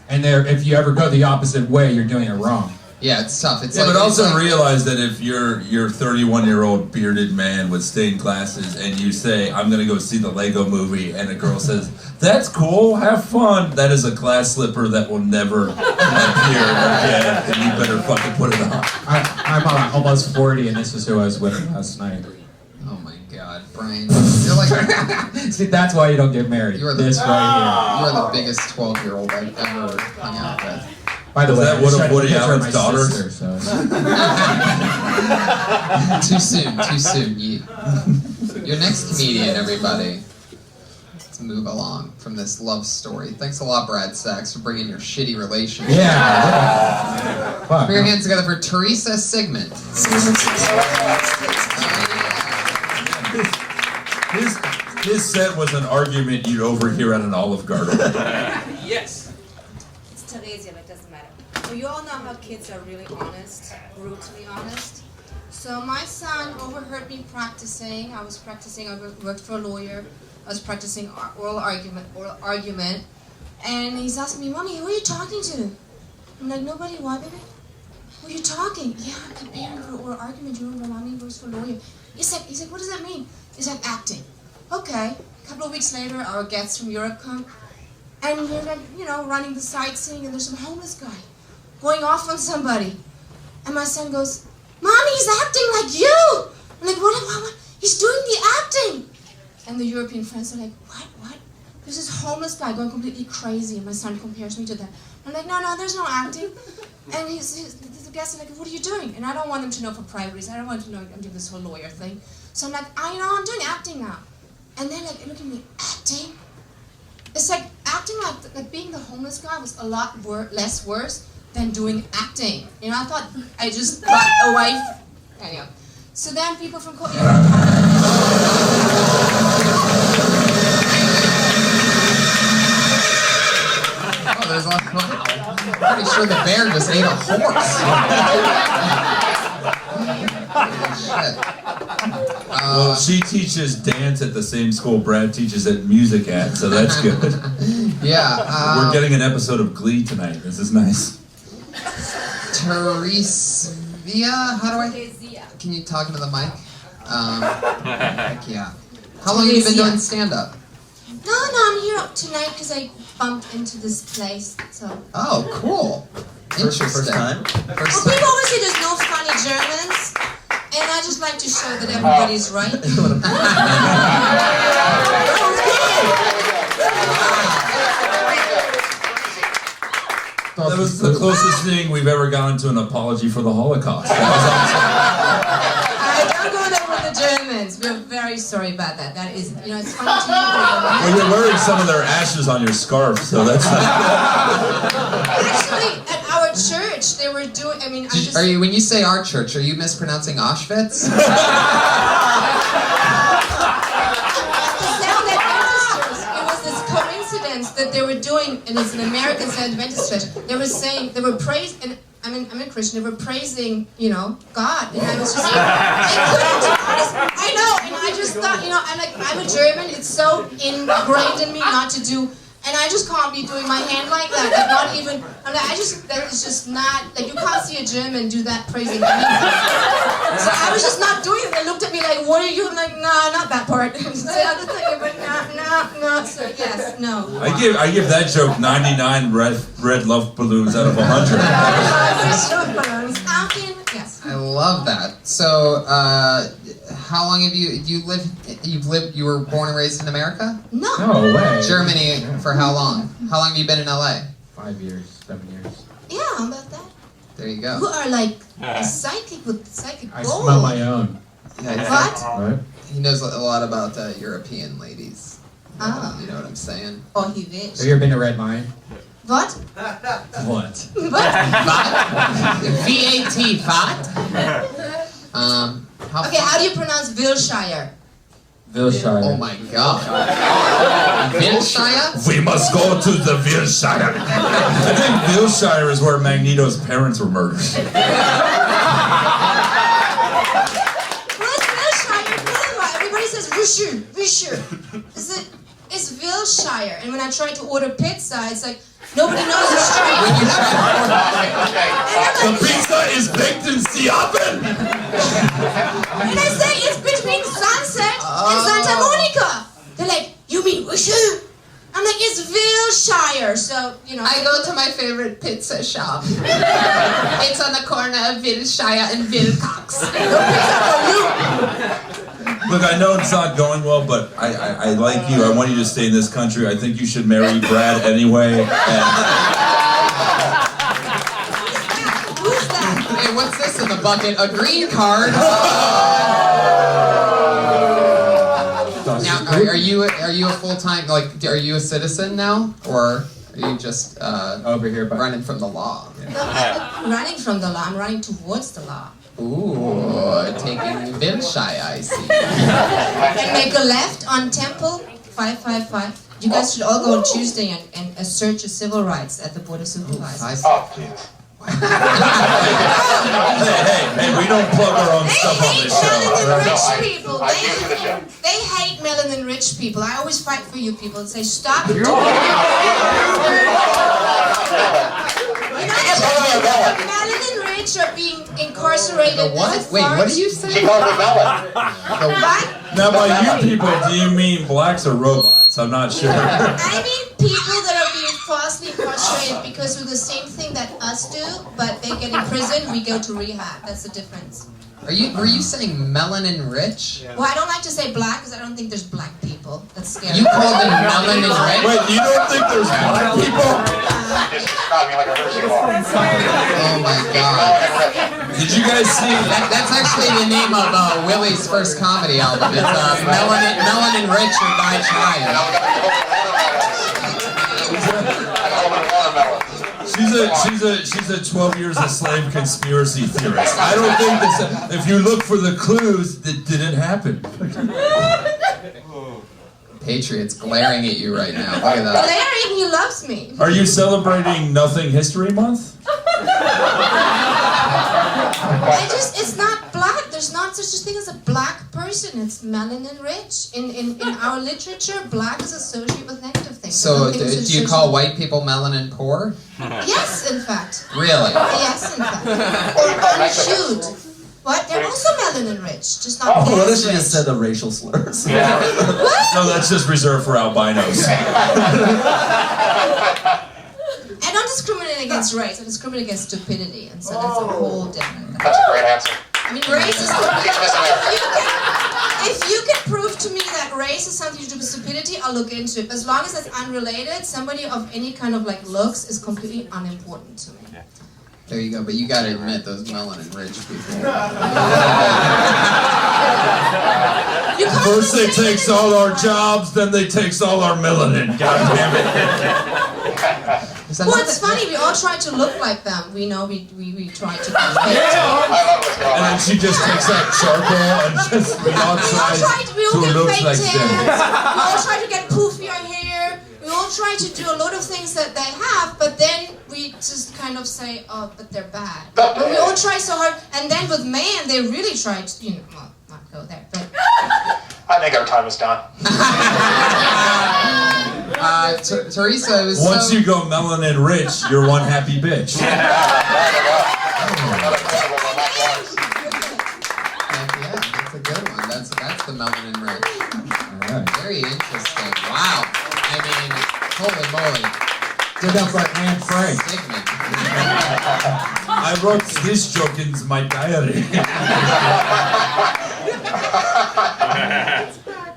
[SPEAKER 1] And if you ever go the opposite way, you're doing it wrong.
[SPEAKER 2] yeah, it's tough. It's
[SPEAKER 4] Yeah,
[SPEAKER 2] like,
[SPEAKER 4] but
[SPEAKER 2] it's
[SPEAKER 4] also
[SPEAKER 2] like-
[SPEAKER 4] realize that if you're 31-year-old bearded man with stained glasses and you say, I'm going to go see the Lego movie, and a girl says, that's cool, have fun, that is a glass slipper that will never appear again, and you better fucking put it on.
[SPEAKER 1] I'm almost 40, and this is who I was with last night.
[SPEAKER 2] Oh my God, Brian, you're like
[SPEAKER 1] See, that's why you don't get married.
[SPEAKER 2] You are the-
[SPEAKER 1] This right
[SPEAKER 2] you are the biggest 12-year-old I've ever hung out with.
[SPEAKER 1] here. By the
[SPEAKER 4] Is
[SPEAKER 1] way,
[SPEAKER 4] that
[SPEAKER 1] I
[SPEAKER 4] one
[SPEAKER 1] just
[SPEAKER 4] of
[SPEAKER 1] tried to
[SPEAKER 4] Woody
[SPEAKER 1] picture
[SPEAKER 4] Allen's
[SPEAKER 1] my
[SPEAKER 4] daughters?
[SPEAKER 1] sister, so.
[SPEAKER 2] Too soon. Your next comedian, everybody. Let's move along from this love story. Thanks a lot, Brad Sachs, for bringing your shitty relationship.
[SPEAKER 1] Yeah. Fuck.
[SPEAKER 2] Put your hands together for Teresa Sigmund.
[SPEAKER 4] His set was an argument you'd overhear at an Olive Garden.
[SPEAKER 6] Yes.
[SPEAKER 8] It's today's but it doesn't matter. So you all know how kids are really honest, brutally honest. So my son overheard me practicing. I was practicing. I worked for a lawyer. I was practicing oral argument, and he's asking me, "Mommy, who are you talking to?" I'm like, "Nobody. Why, baby? Who are you talking?" "Yeah, I'm preparing for oral argument. You know, Mommy works for a lawyer." He's like, "What does that mean?" He's like, "Acting." Okay. A couple of weeks later, our guests from Europe come. And we're like, running the sightseeing, and there's some homeless guy going off on somebody. And my son goes, "Mommy, he's acting like you!" I'm like, what? He's doing the acting! And the European friends are like, what? there's this homeless guy going completely crazy, and my son compares me to that. I'm like, no, there's no acting. And the guests are like, what are you doing? And I don't want them to know for private reasons. I don't want them to know I'm doing this whole lawyer thing. So I'm like, I'm doing acting now. And they're like, look at me, acting? It's like acting like being the homeless guy was a lot less worse than doing acting. You know, I thought I just got away. Anyway, so then people from
[SPEAKER 2] Oh, there's a wow. I'm pretty sure the bear just ate a horse. Shit.
[SPEAKER 4] Well, she teaches dance at the same school Brad teaches at music at, so that's good.
[SPEAKER 2] Yeah.
[SPEAKER 4] We're getting an episode of Glee tonight. This is nice.
[SPEAKER 2] Teresia, how do I? Can you talk into the mic? Heck yeah. How long have you been doing stand-up?
[SPEAKER 8] No, I'm here tonight because I bumped into this place. So.
[SPEAKER 2] Oh, cool. Interesting.
[SPEAKER 5] First time?
[SPEAKER 2] First
[SPEAKER 8] Well,
[SPEAKER 2] time.
[SPEAKER 8] people always say there's no funny Germans, and I just like to show that everybody's right.
[SPEAKER 4] That was the closest thing we've ever gotten to an apology for the Holocaust. That was
[SPEAKER 8] I don't go there with the Germans. We're very sorry about that. That is, it's funny to me.
[SPEAKER 4] awesome. Well, you're wearing some of their ashes on your scarf, so that's not...
[SPEAKER 8] Actually, at our church, they were doing. I mean, I'm just.
[SPEAKER 2] Are you, when you say our church, are you mispronouncing Auschwitz?
[SPEAKER 8] It was this coincidence that they were doing, and it's an American Adventist church. They were praising, and I'm a Christian. They were praising, God, and I was just, I know, and I just thought, I'm a German. It's so ingrained in me not to do. And I just can't be doing my hand like that. Like not even. That is just not. Like you can't see a German do that praising anything. So I was just not doing it. They looked at me like, "What are you?" I'm like, "No, not that part." The other thing, but no. So yes, no.
[SPEAKER 4] I give that joke 99 red love balloons out of 100.
[SPEAKER 8] Yes.
[SPEAKER 2] I love that. So, how long have you were born and raised in America?
[SPEAKER 8] No.
[SPEAKER 1] No way.
[SPEAKER 2] Germany for how long? How long have you been in LA?
[SPEAKER 1] 5 years, 7 years.
[SPEAKER 8] Yeah, how about that?
[SPEAKER 2] There you
[SPEAKER 8] You
[SPEAKER 2] go.
[SPEAKER 8] are like a psychic with psychic
[SPEAKER 1] I
[SPEAKER 8] gold.
[SPEAKER 1] smell my own.
[SPEAKER 2] Yeah,
[SPEAKER 8] What?
[SPEAKER 1] What?
[SPEAKER 2] he knows a lot about European ladies.
[SPEAKER 8] Ah.
[SPEAKER 2] You know what I'm saying?
[SPEAKER 8] Oh, he wish.
[SPEAKER 1] Have you ever been to Red Mine?
[SPEAKER 8] What?
[SPEAKER 1] What?
[SPEAKER 8] What?
[SPEAKER 2] VAT, VAT?
[SPEAKER 8] Okay, how do you pronounce Wilshire?
[SPEAKER 1] Wilshire.
[SPEAKER 2] Oh my god. Wilshire?
[SPEAKER 4] We must go to the Wilshire. I think Wilshire is where Magneto's parents were murdered.
[SPEAKER 8] Where's Wilshire? Everybody says Wilshire. It's Wilshire. And when I try to order pizza, it's like nobody knows the street.
[SPEAKER 4] The pizza is baked in Siapen.
[SPEAKER 8] And I say it's between Sunset and Santa Monica. They're like, you mean Wilshire? I'm like, it's Wilshire. So,
[SPEAKER 2] I go to my favorite pizza shop. It's on the corner of Wilshire and Wilcox.
[SPEAKER 4] Look, I know it's not going well, but I like you. I want you to stay in this country. I think you should marry Brad anyway.
[SPEAKER 8] Who's that?
[SPEAKER 2] Hey, what's this in the bucket? A green card? Now, are you a full-time, are you a citizen now? Or are you just
[SPEAKER 1] Over here, but
[SPEAKER 2] running from the law?
[SPEAKER 8] No, I'm not running from the law. I'm running towards the law.
[SPEAKER 2] Ooh, taking Wilshire, I see.
[SPEAKER 8] And make a left on Temple 555. You guys should all go on Tuesday and assert your civil rights at the Board of Supervisors.
[SPEAKER 4] Hey, we don't plug our own
[SPEAKER 8] They
[SPEAKER 4] stuff on
[SPEAKER 8] hate
[SPEAKER 4] this show.
[SPEAKER 8] melanin rich people. They hate melanin rich people. I always fight for you people and say, stop doing melanin rich are being incarcerated.
[SPEAKER 2] The what?
[SPEAKER 8] as a
[SPEAKER 2] Wait, what
[SPEAKER 8] farce.
[SPEAKER 2] do you say?
[SPEAKER 8] What?
[SPEAKER 4] Now, by you people, do you mean blacks or robots? I'm not sure.
[SPEAKER 8] I mean people that are being falsely incarcerated because of the same thing that us do, but they get in prison, we go to rehab. That's the difference.
[SPEAKER 2] Were you saying melanin rich?
[SPEAKER 8] Well, I don't like to say black because I don't think there's black people. That's scary.
[SPEAKER 2] You call them melanin rich?
[SPEAKER 4] Wait, you don't think there's black people?
[SPEAKER 3] Just describe me like a nursing home.
[SPEAKER 2] Oh my god.
[SPEAKER 4] Did you guys see?
[SPEAKER 2] That's actually the name of Willie's first comedy album. It's Melanin Rich or Die Trying.
[SPEAKER 4] She's a 12 years a slave conspiracy theorist. I don't think this. If you look for the clues, it didn't happen.
[SPEAKER 2] Patriot's glaring at you right now. Look at that.
[SPEAKER 8] Larry, he loves me.
[SPEAKER 4] Are you celebrating Nothing History Month?
[SPEAKER 8] It's not black. There's not such a thing as a black person. It's melanin rich. In our literature, black is associated with negative things.
[SPEAKER 2] So,
[SPEAKER 8] Things
[SPEAKER 2] do you
[SPEAKER 8] associated-
[SPEAKER 2] call white people melanin poor?
[SPEAKER 8] Yes, in fact.
[SPEAKER 2] Really?
[SPEAKER 8] Yes, in fact. Or unshoed. What? They're also melanin rich, just not
[SPEAKER 5] Oh, what if
[SPEAKER 8] gas
[SPEAKER 5] she
[SPEAKER 8] rich.
[SPEAKER 5] just said the racial slurs?
[SPEAKER 8] What?
[SPEAKER 4] No, that's just reserved for albinos.
[SPEAKER 8] I don't discriminate against race. I discriminate against stupidity, and so that's a whole different.
[SPEAKER 3] That's a great answer.
[SPEAKER 8] I mean, race is. If you can prove to me that race is something to do with stupidity, I'll look into it. But as long as it's unrelated, somebody of any kind of like looks is completely unimportant to me.
[SPEAKER 2] There you go, but you gotta admit those melanin rich people.
[SPEAKER 8] You can't
[SPEAKER 4] First they
[SPEAKER 8] just say
[SPEAKER 4] takes
[SPEAKER 8] that
[SPEAKER 4] all our
[SPEAKER 8] anymore.
[SPEAKER 4] jobs, then they takes all our melanin. God damn it.
[SPEAKER 2] Is that
[SPEAKER 8] Well,
[SPEAKER 2] not
[SPEAKER 8] it's
[SPEAKER 2] the-
[SPEAKER 8] funny. We all try to look like them. We know we try to.
[SPEAKER 3] I love what's going
[SPEAKER 4] And then
[SPEAKER 3] on.
[SPEAKER 4] she just takes that charcoal and just
[SPEAKER 8] We all
[SPEAKER 4] tries
[SPEAKER 8] get
[SPEAKER 4] to look
[SPEAKER 8] fake
[SPEAKER 4] like
[SPEAKER 8] tans.
[SPEAKER 4] them.
[SPEAKER 8] We all try to get poofier hair. We all try to do a lot of things that they have, but then we just kind of say, oh, but they're bad. But we all try so hard, and then with man, they really try to, well, not go there, but
[SPEAKER 3] I think our time is done.
[SPEAKER 2] Teresa, it was
[SPEAKER 4] Once
[SPEAKER 2] so...
[SPEAKER 4] you go melanin rich, you're one happy bitch.
[SPEAKER 2] Yeah, that's a good one. That's the melanin rich. Very interesting. Wow. I mean, holy moly.
[SPEAKER 1] Did that for Anne Frank.
[SPEAKER 2] Sigmund.
[SPEAKER 4] I wrote this joke in my diary.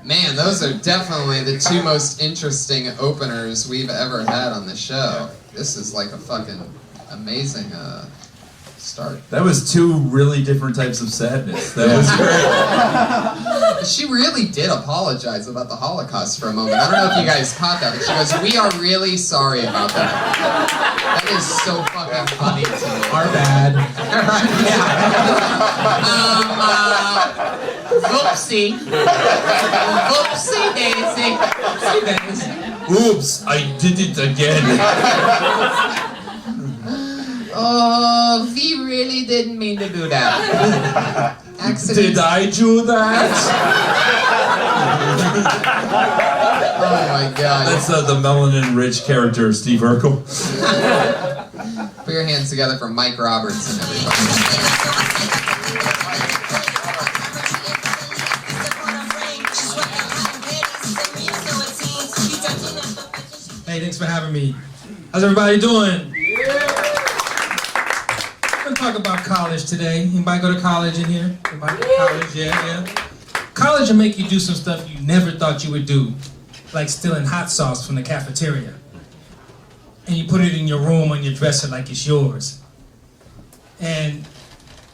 [SPEAKER 2] Man, those are definitely the two most interesting openers we've ever had on the show. This is like a fucking amazing start.
[SPEAKER 4] That was two really different types of sadness. That was great.
[SPEAKER 2] She really did apologize about the Holocaust for a moment. I don't know if you guys caught that, but she goes, "We are really sorry about that." That is so fucking funny to me.
[SPEAKER 1] Our bad.
[SPEAKER 2] Whoopsie. Whoopsie daisy. Whoopsie daisy.
[SPEAKER 4] Oops, I did it again.
[SPEAKER 2] Oh, we really didn't mean to do that. Accident.
[SPEAKER 4] Did I do that?
[SPEAKER 2] Oh my god.
[SPEAKER 4] That's the melanin rich character, Steve Urkel.
[SPEAKER 2] Put your hands together for Mike Robertson, everybody.
[SPEAKER 9] Hey, thanks for having me. How's everybody doing? We're gonna talk about college today. Anybody go to college in here? Anybody go to college? Yeah. College will make you do some stuff you never thought you would do, like stealing hot sauce from the cafeteria. And you put it in your room on your dresser like it's yours. And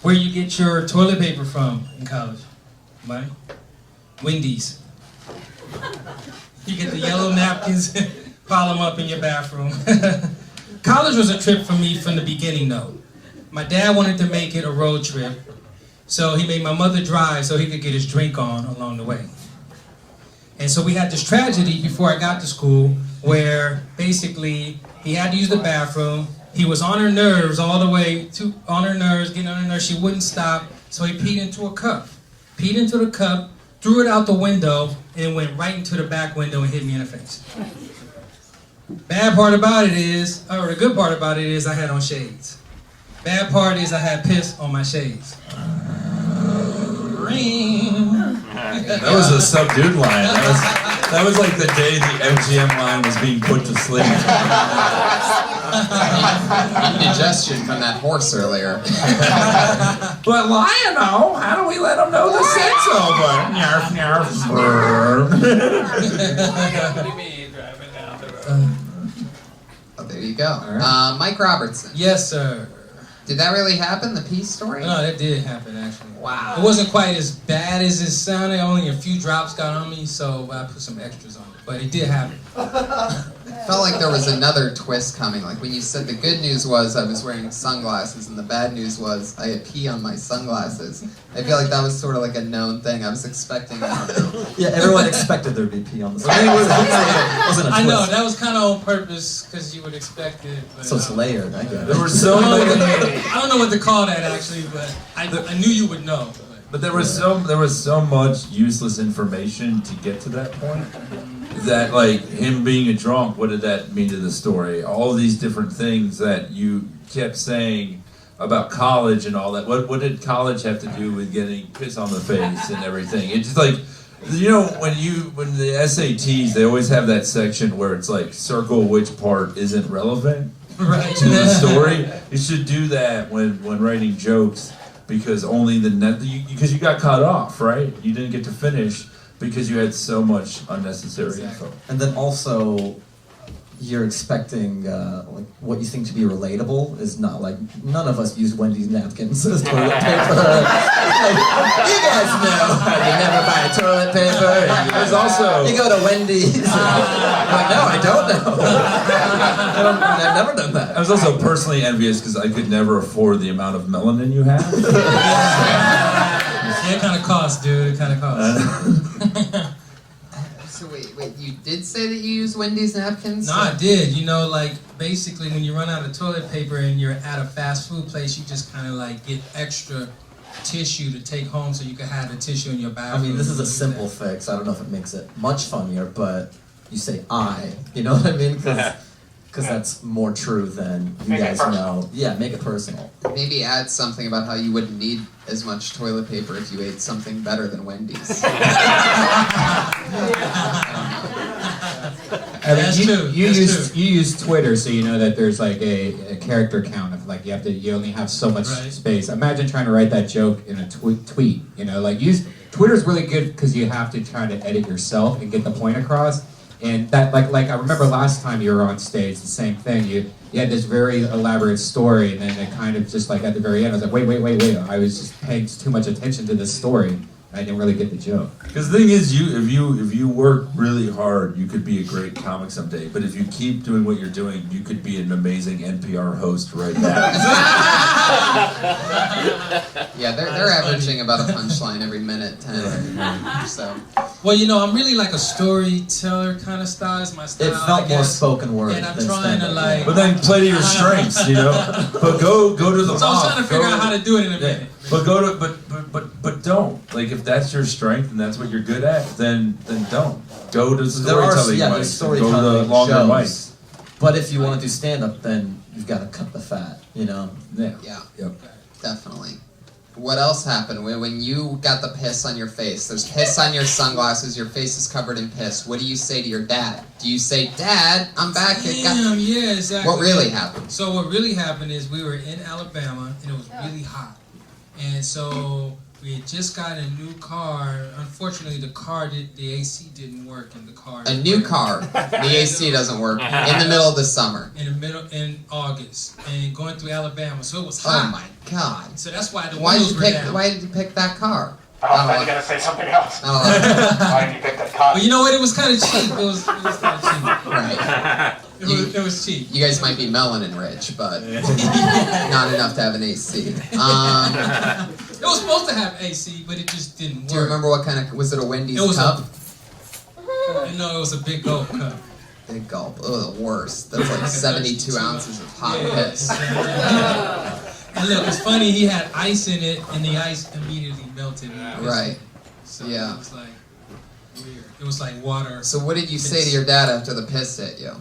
[SPEAKER 9] where you get your toilet paper from in college? Anybody? Wendy's. You get the yellow napkins, pile them up in your bathroom. College was a trip for me from the beginning, though. My dad wanted to make it a road trip, so he made my mother drive so he could get his drink on along the way. And so we had this tragedy before I got to school where basically he had to use the bathroom. He was on her nerves all the way to, on her nerves, getting on her nerves. She wouldn't stop, so he peed into a cup. Peed into the cup, threw it out the window, and went right into the back window and hit me in the face. Bad part about it is, or the good part about it is I had on shades. Bad part is I had piss on my shades.
[SPEAKER 4] That was a subdued line. That was like the day the MGM line was being put to sleep.
[SPEAKER 2] indigestion from that horse earlier.
[SPEAKER 4] But Lion-O, how do we let him know the set's over? Nyarf, nyarf,
[SPEAKER 6] What do you mean driving down the road?
[SPEAKER 2] Oh, there you go.
[SPEAKER 1] right.
[SPEAKER 2] Mike Robertson.
[SPEAKER 9] Yes, sir.
[SPEAKER 2] Did that really happen, the peace story?
[SPEAKER 9] No, that did happen actually.
[SPEAKER 2] Wow.
[SPEAKER 9] It wasn't quite as bad as it sounded. Only a few drops got on me, so I put some extras on it. But it did happen.
[SPEAKER 2] Felt like there was another twist coming. Like when you said the good news was I was wearing sunglasses and the bad news was I had pee on my sunglasses. I feel like that was sort of like a known thing. I was expecting that.
[SPEAKER 5] Yeah, everyone expected there'd be pee on the side. It wasn't a twist.
[SPEAKER 9] I know, that was kind of on purpose because you would expect it. But,
[SPEAKER 5] So it's layered, I get
[SPEAKER 4] There
[SPEAKER 5] it.
[SPEAKER 4] were so many.
[SPEAKER 9] I don't know what to call that actually, but I knew you would know.
[SPEAKER 4] But there was so much useless information to get to that point. That like him being a drunk, what did that mean to the story? All these different things that you kept saying about college and all that. What did college have to do with getting piss on the face and everything? It's just like, you know, when the SATs, they always have that section where it's like circle which part isn't relevant
[SPEAKER 9] Right.
[SPEAKER 4] to the story. You should do that when writing jokes because only because you got cut off, right? You didn't get to finish. Because you had so much unnecessary info.
[SPEAKER 5] And then also, you're expecting like what you think to be relatable is not like none of us use Wendy's napkins as toilet paper. Like, you guys know you never buy toilet paper.
[SPEAKER 4] There's also
[SPEAKER 5] You go to Wendy's. Like, no, I don't know. I've never done that.
[SPEAKER 4] I was also personally envious because I could never afford the amount of melanin you have.
[SPEAKER 9] Yeah, it kind of costs, dude. It kind of costs.
[SPEAKER 2] So wait, you did say that you use Wendy's napkins?
[SPEAKER 9] No, I did. You know, like basically when you run out of toilet paper and you're at a fast food place, you just kind of like get extra tissue to take home so you can have the tissue in your
[SPEAKER 5] I
[SPEAKER 9] bathroom.
[SPEAKER 5] mean, this is a simple fix. I don't know if it makes it much funnier, but you say I. You know what I mean? Because that's more true than you
[SPEAKER 3] Make it
[SPEAKER 5] guys
[SPEAKER 3] personal.
[SPEAKER 5] know. Yeah, make it personal.
[SPEAKER 2] Maybe add something about how you wouldn't need as much toilet paper if you ate something better than Wendy's.
[SPEAKER 9] That's true.
[SPEAKER 1] You
[SPEAKER 9] That's
[SPEAKER 1] use
[SPEAKER 9] true.
[SPEAKER 1] you use Twitter, so you know that there's like a character count of like you only have so much
[SPEAKER 9] Right.
[SPEAKER 1] space. Imagine trying to write that joke in a tweet. You know, like Twitter's really good because you have to try to edit yourself and get the point across. And that like I remember last time you were on stage, the same thing. You had this very elaborate story, and then it kind of just like at the very end, I was like, wait. I was just paying too much attention to this story. I didn't really get the joke.
[SPEAKER 4] Because the thing is, if you work really hard, you could be a great comic someday. But if you keep doing what you're doing, you could be an amazing NPR host right now.
[SPEAKER 2] Yeah, they're averaging about a punchline every minute, 10. So
[SPEAKER 9] Well, you know, I'm really like a storyteller kind of style. It's my style.
[SPEAKER 5] It felt
[SPEAKER 9] I
[SPEAKER 5] more
[SPEAKER 9] guess.
[SPEAKER 5] spoken word
[SPEAKER 9] And I'm
[SPEAKER 5] than
[SPEAKER 9] trying to
[SPEAKER 5] stand-up,
[SPEAKER 9] like.
[SPEAKER 5] yeah.
[SPEAKER 4] But then play to your strengths, you know. But go to the.
[SPEAKER 9] So I'm
[SPEAKER 4] mob.
[SPEAKER 9] trying to figure
[SPEAKER 4] Go-
[SPEAKER 9] out how to do it in a
[SPEAKER 4] Yeah.
[SPEAKER 9] minute.
[SPEAKER 4] But go to but don't like if that's your strength and that's what you're good at, then don't go to
[SPEAKER 5] There are
[SPEAKER 4] storytelling
[SPEAKER 5] there's
[SPEAKER 4] mics. Go to
[SPEAKER 5] storytelling
[SPEAKER 4] the longer
[SPEAKER 5] shows.
[SPEAKER 4] mics.
[SPEAKER 5] But if you want to do stand-up, then you've got to cut the fat. You know.
[SPEAKER 4] Yeah.
[SPEAKER 2] yeah,
[SPEAKER 1] Yep.
[SPEAKER 2] definitely. What else happened when you got the piss on your face? There's piss on your sunglasses. Your face is covered in piss. What do you say to your dad? Do you say, "Dad, I'm back"?
[SPEAKER 9] Damn, yeah, exactly.
[SPEAKER 2] What really happened?
[SPEAKER 9] So what really happened is we were in Alabama and it was really hot, and so we had just got a new car. Unfortunately, the AC didn't work in the car.
[SPEAKER 2] A new car. The AC doesn't work in the middle of the summer.
[SPEAKER 9] in August and going through Alabama, so it was
[SPEAKER 2] Oh
[SPEAKER 9] hot.
[SPEAKER 2] my God!
[SPEAKER 9] So that's why the
[SPEAKER 2] Why did
[SPEAKER 9] windows
[SPEAKER 2] you
[SPEAKER 9] were
[SPEAKER 2] pick?
[SPEAKER 9] down.
[SPEAKER 2] Why did you pick that car?
[SPEAKER 3] I thought you were gonna say something else.
[SPEAKER 2] Not allowed.
[SPEAKER 3] Why did you pick that car?
[SPEAKER 9] But you know what? It was kind of cheap. It was kind of cheap.
[SPEAKER 2] Right.
[SPEAKER 9] It was cheap.
[SPEAKER 2] You guys might be melanin rich, but not enough to have an AC.
[SPEAKER 9] It was supposed to have AC, but it just didn't work.
[SPEAKER 2] Do you remember what kind of? Was it a Wendy's
[SPEAKER 9] It was
[SPEAKER 2] cup?
[SPEAKER 9] No, it was a big gulp cup.
[SPEAKER 2] Big gulp. Oh, the worst. That's like 72 ounces of hot
[SPEAKER 9] Yeah.
[SPEAKER 2] piss.
[SPEAKER 9] And look, it's funny. He had ice in it, and the ice immediately melted.
[SPEAKER 2] Right.
[SPEAKER 9] So
[SPEAKER 2] Yeah.
[SPEAKER 9] it was like weird. It was like water.
[SPEAKER 2] So what did you say to your dad after the piss hit you?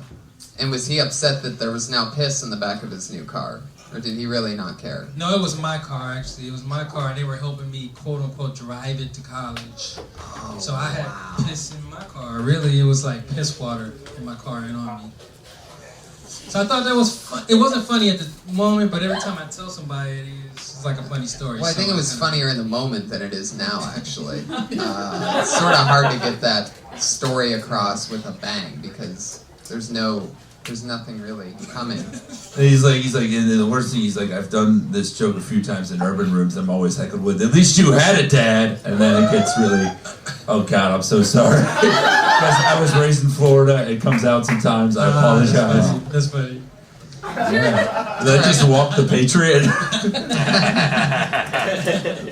[SPEAKER 2] And was he upset that there was now piss in the back of his new car? Or did he really not care?
[SPEAKER 9] No, it was my car actually. It was my car, and they were helping me quote unquote drive it to college.
[SPEAKER 2] Oh,
[SPEAKER 9] So I had piss in my car. Really, it was like piss water in my car and on me. So I thought that was fun. It wasn't funny at the moment, but every time I tell somebody, it's like a funny story.
[SPEAKER 2] Well, I think
[SPEAKER 9] So
[SPEAKER 2] it was
[SPEAKER 9] kinda-
[SPEAKER 2] funnier in the moment than it is now, actually. It's sort of hard to get that story across with a bang because there's nothing really coming.
[SPEAKER 4] And he's like, and the worst thing, he's like, I've done this joke a few times in urban rooms. I'm always heckled with, at least you had it, Dad. And then it gets really, oh God, I'm so sorry. Because I was raised in Florida. It comes out sometimes. I apologize.
[SPEAKER 9] That's funny.
[SPEAKER 4] Did I just walk the Patriot?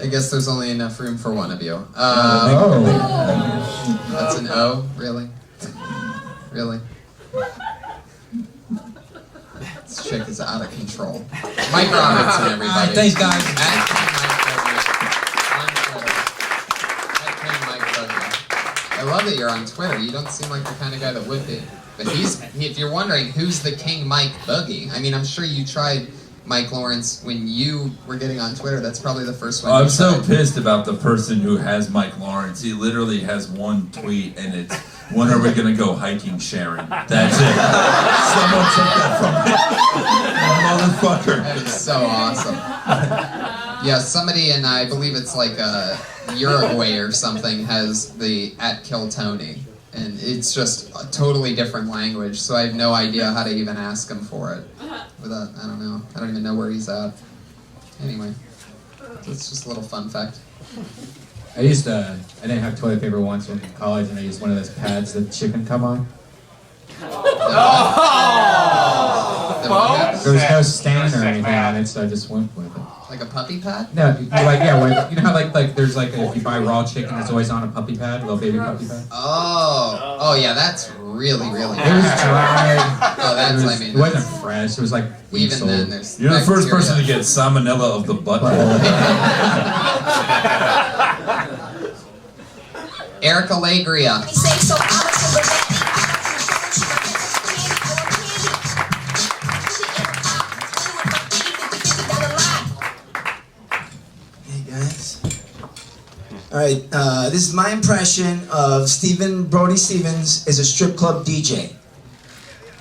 [SPEAKER 2] I guess there's only enough room for one of you.
[SPEAKER 4] Oh.
[SPEAKER 2] That's an O? Really? Really? This chick is out of control. Mike Robertson, everybody.
[SPEAKER 9] All right, thanks, guys.
[SPEAKER 2] I love that you're on Twitter. You don't seem like the kind of guy that would be. But if you're wondering who's the King Mike Boogie, I mean, I'm sure you tried Mike Lawrence when you were getting on Twitter. That's probably the first one.
[SPEAKER 4] I'm so pissed about the person who has Mike Lawrence. He literally has one tweet, and it's, when are we going to go hiking, Sharon? That's it. Someone took that from me. Motherfucker.
[SPEAKER 2] That is so awesome. Yeah, somebody in, I believe it's like Uruguay or something, has the @KillTony. And it's just a totally different language, so I have no idea how to even ask him for it. Without, I don't know. I don't even know where he's at. Anyway, it's just a little fun fact.
[SPEAKER 1] I didn't have toilet paper once in college, and I used one of those pads that chicken come on. There was no stain or anything on it, so I just went with it.
[SPEAKER 2] Like a puppy pad?
[SPEAKER 1] No, you know how like there's like if you buy raw chicken, it's always on a puppy pad, little baby puppy pad.
[SPEAKER 2] Oh, yeah, that's really
[SPEAKER 1] It was
[SPEAKER 2] bad.
[SPEAKER 1] dry.
[SPEAKER 2] Oh, that's, I
[SPEAKER 1] It
[SPEAKER 2] mean,
[SPEAKER 1] wasn't fresh. It was like weeks
[SPEAKER 2] even then,
[SPEAKER 1] old.
[SPEAKER 2] there's
[SPEAKER 4] You're the first
[SPEAKER 2] bacteria.
[SPEAKER 4] person to get salmonella of the butthole.
[SPEAKER 2] Erica Legria.
[SPEAKER 10] Hey guys. Alright, this is my impression of Stephen Brody Stevens as a strip club DJ.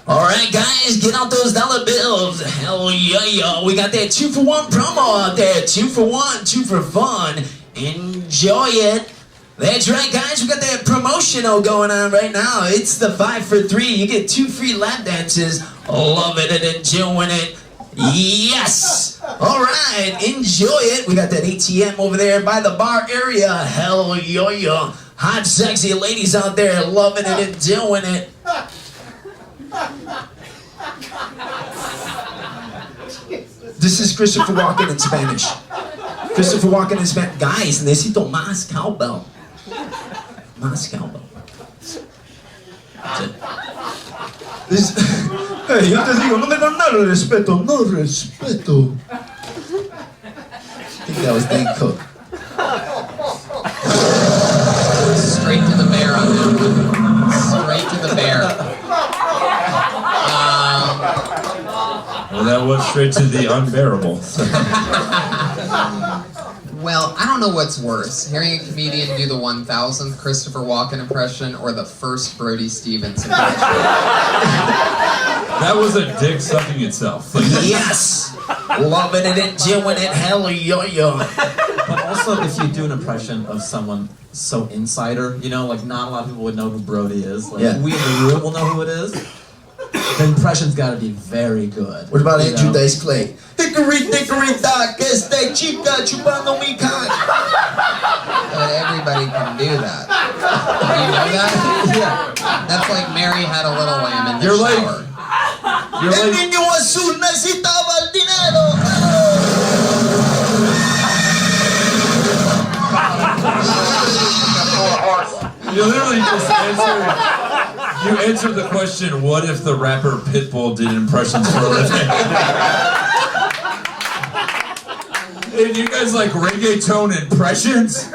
[SPEAKER 10] Alright guys, get out those dollar bills. Hell yeah, yeah. We got that 2-for-1 promo out there. 2 for 1, 2 for fun. Enjoy it. That's right guys, we got that promotional going on right now. It's the 5 for 3. You get 2 free lap dances. Love it and enjoying it. Yes! Alright, enjoy it. We got that ATM over there by the bar area. Hell yeah, yeah. Hot, sexy ladies out there loving it and doing it. This is Christopher Walken in Spanish. Christopher Walken in Spanish. Guys, necesito más cowbell. Más cowbell. That's it. This, hey, yo te digo, no me dan nada de respeto. No respeto. I think that was Dane Cook.
[SPEAKER 2] Straight to the bear on that one. Straight to the bear.
[SPEAKER 4] Well, that was straight to the unbearable.
[SPEAKER 2] Well, I don't know what's worse, hearing a comedian do the 1000th Christopher Walken impression or the first Brody Stevens impression.
[SPEAKER 4] That was a dick sucking itself.
[SPEAKER 10] Yes! Loving it and doing it. Hell yeah, yeah.
[SPEAKER 5] But also, if you do an impression of someone so insider, you know, like not a lot of people would know who Brody is. Like,
[SPEAKER 10] Yeah.
[SPEAKER 5] we in the room will know who it is. The impression's got to be very good.
[SPEAKER 10] What about
[SPEAKER 5] you
[SPEAKER 10] Andrew
[SPEAKER 5] know?
[SPEAKER 10] Dice Clay? Hickory dickory dock, esta chica chupando mi cock.
[SPEAKER 2] But everybody can do that. Do you know that?
[SPEAKER 10] Yeah.
[SPEAKER 2] That's like Mary Had a Little Lamb in the
[SPEAKER 4] You're like-
[SPEAKER 2] shower.
[SPEAKER 4] You're
[SPEAKER 10] El
[SPEAKER 4] like,
[SPEAKER 10] niño azul necesitaba el dinero.
[SPEAKER 4] you literally just answered the question, what if the rapper Pitbull did impressions for a living? And you guys like reggaeton impressions?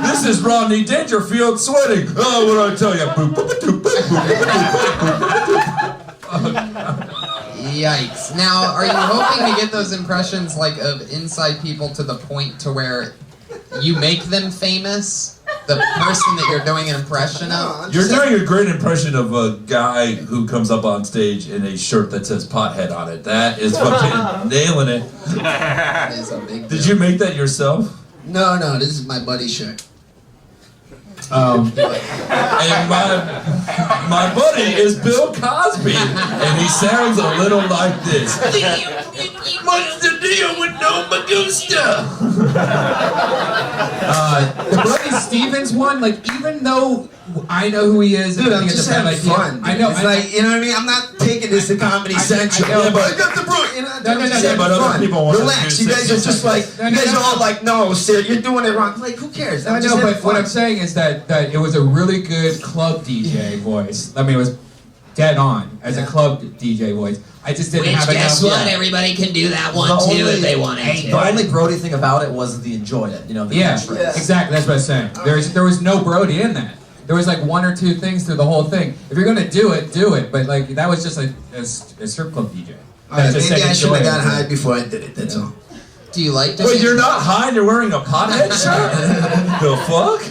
[SPEAKER 4] This is Rodney Dangerfield sweating. Oh, what do I tell you?
[SPEAKER 2] Yikes. Now, are you hoping to get those impressions like of inside people to the point to where you make them famous? the person that you're doing an impression of?
[SPEAKER 4] You're doing a great impression of a guy who comes up on stage in a shirt that says pothead on it. That is fucking nailing it.
[SPEAKER 2] That is a big
[SPEAKER 4] Did
[SPEAKER 2] deal.
[SPEAKER 4] you make that yourself?
[SPEAKER 10] No, this is my buddy's shirt.
[SPEAKER 4] And my buddy is Bill Cosby, and he sounds a little like this. What's the deal with no Magusta?
[SPEAKER 1] The Brody Stevens one, like, even though I know who he is, and
[SPEAKER 10] Dude,
[SPEAKER 1] I
[SPEAKER 10] I'm
[SPEAKER 1] think it's
[SPEAKER 10] just
[SPEAKER 1] a bad
[SPEAKER 10] having
[SPEAKER 1] idea.
[SPEAKER 10] fun.
[SPEAKER 1] I know.
[SPEAKER 10] It's like, you know what I mean? I'm not taking this to Comedy Central.
[SPEAKER 1] I know,
[SPEAKER 10] Yeah,
[SPEAKER 1] but-
[SPEAKER 10] I got the bro. You know,
[SPEAKER 1] No,
[SPEAKER 10] I'm just having
[SPEAKER 4] but other
[SPEAKER 10] fun.
[SPEAKER 4] people want to
[SPEAKER 10] Relax.
[SPEAKER 4] do
[SPEAKER 10] You guys are
[SPEAKER 4] 60
[SPEAKER 10] just like,
[SPEAKER 1] seconds.
[SPEAKER 10] you guys
[SPEAKER 1] No,
[SPEAKER 10] are all like, no, sir, you're doing it wrong. Like, who cares? I'm
[SPEAKER 1] I
[SPEAKER 10] just
[SPEAKER 1] know,
[SPEAKER 10] having
[SPEAKER 1] but what
[SPEAKER 10] fun.
[SPEAKER 1] I'm saying is that it was a really good club DJ voice. I mean, it was dead on as a club DJ voice. I just didn't have enough.
[SPEAKER 2] Everybody can do that one
[SPEAKER 5] The only-
[SPEAKER 2] wanted
[SPEAKER 5] The only Brody thing about it was the enjoy it, you know, the
[SPEAKER 1] Yeah,
[SPEAKER 5] catchphrase.
[SPEAKER 1] exactly. That's what I was saying. There was no Brody in that. There was like one or two things through the whole thing. If you're gonna do it, do it. But like that was just like a strip club DJ.
[SPEAKER 10] Alright,
[SPEAKER 1] Just
[SPEAKER 10] maybe
[SPEAKER 1] said
[SPEAKER 10] I should have
[SPEAKER 1] enjoy
[SPEAKER 10] got
[SPEAKER 1] it.
[SPEAKER 10] high before I did it, that's all.
[SPEAKER 2] Do you like doing
[SPEAKER 4] Wait, you're not high and you're wearing a pothead shirt? The fuck?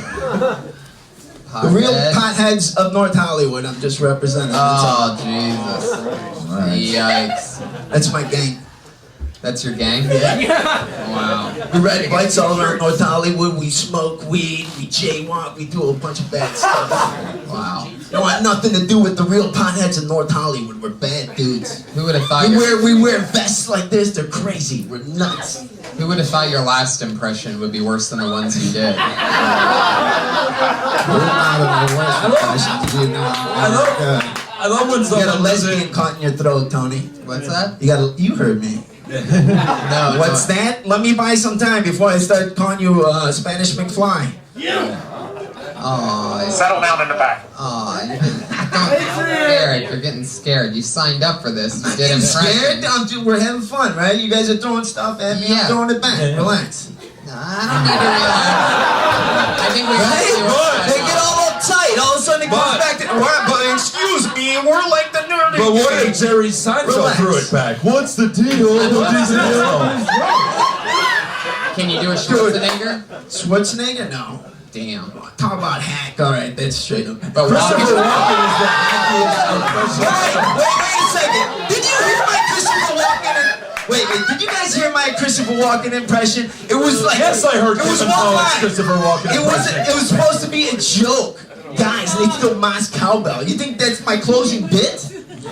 [SPEAKER 10] The real potheads of North Hollywood, I'm just representing.
[SPEAKER 2] Oh, Jesus. Yikes.
[SPEAKER 10] That's my gang.
[SPEAKER 2] That's your gang? Wow.
[SPEAKER 10] We ride bikes all around North Hollywood, we smoke weed, we jaywalk, we do a bunch of bad stuff.
[SPEAKER 2] Wow.
[SPEAKER 10] You know, had nothing to do with the real potheads in North Hollywood. We're bad dudes.
[SPEAKER 2] Who would have thought
[SPEAKER 10] We wear vests like this, they're crazy, we're nuts.
[SPEAKER 2] Who would have thought your last impression would be worse than the ones you did?
[SPEAKER 4] I love when
[SPEAKER 10] You got a
[SPEAKER 4] someone
[SPEAKER 10] lesbian caught in your throat, Tony.
[SPEAKER 2] What's that?
[SPEAKER 10] You heard me.
[SPEAKER 2] No.
[SPEAKER 10] What's that? Let me buy some time before I start calling you Spanish McFly.
[SPEAKER 2] Oh,
[SPEAKER 3] Settle down in the back.
[SPEAKER 2] Eric, you're getting scared. You signed up for this. You did
[SPEAKER 10] I'm scared?
[SPEAKER 2] impressions.
[SPEAKER 10] We're having fun, right? You guys are throwing stuff at me.
[SPEAKER 2] Yeah.
[SPEAKER 10] I'm throwing it back. Relax.
[SPEAKER 2] No, I don't need to realize. I think we all see what's
[SPEAKER 10] They
[SPEAKER 2] going
[SPEAKER 10] get
[SPEAKER 2] on.
[SPEAKER 10] all uptight. All of a sudden it goes
[SPEAKER 4] But-
[SPEAKER 10] back to, but excuse me, we're like the nerdy
[SPEAKER 4] But what
[SPEAKER 10] gang.
[SPEAKER 4] if Jerry Seinfeld
[SPEAKER 10] Relax.
[SPEAKER 4] threw it back? What's the deal? What's the deal?
[SPEAKER 2] Can you do a Schwarzenegger?
[SPEAKER 10] Schwarzenegger? No.
[SPEAKER 2] Damn.
[SPEAKER 10] Talk about hack. All right, that's straight up.
[SPEAKER 2] But
[SPEAKER 4] Christopher
[SPEAKER 2] walking.
[SPEAKER 4] Walken is the happiest impression.
[SPEAKER 10] Wait a second. Did you hear my Christopher Walken? Wait, did you guys hear my Christopher Walken impression? It was like
[SPEAKER 4] Yes, I heard
[SPEAKER 10] it was
[SPEAKER 4] Kevin
[SPEAKER 10] one
[SPEAKER 4] Collins'
[SPEAKER 10] line.
[SPEAKER 4] Christopher Walken
[SPEAKER 10] It wasn't.
[SPEAKER 4] impression.
[SPEAKER 10] It was supposed to be a joke. Guys, they threw Moss cowbell. You think that's my closing bit?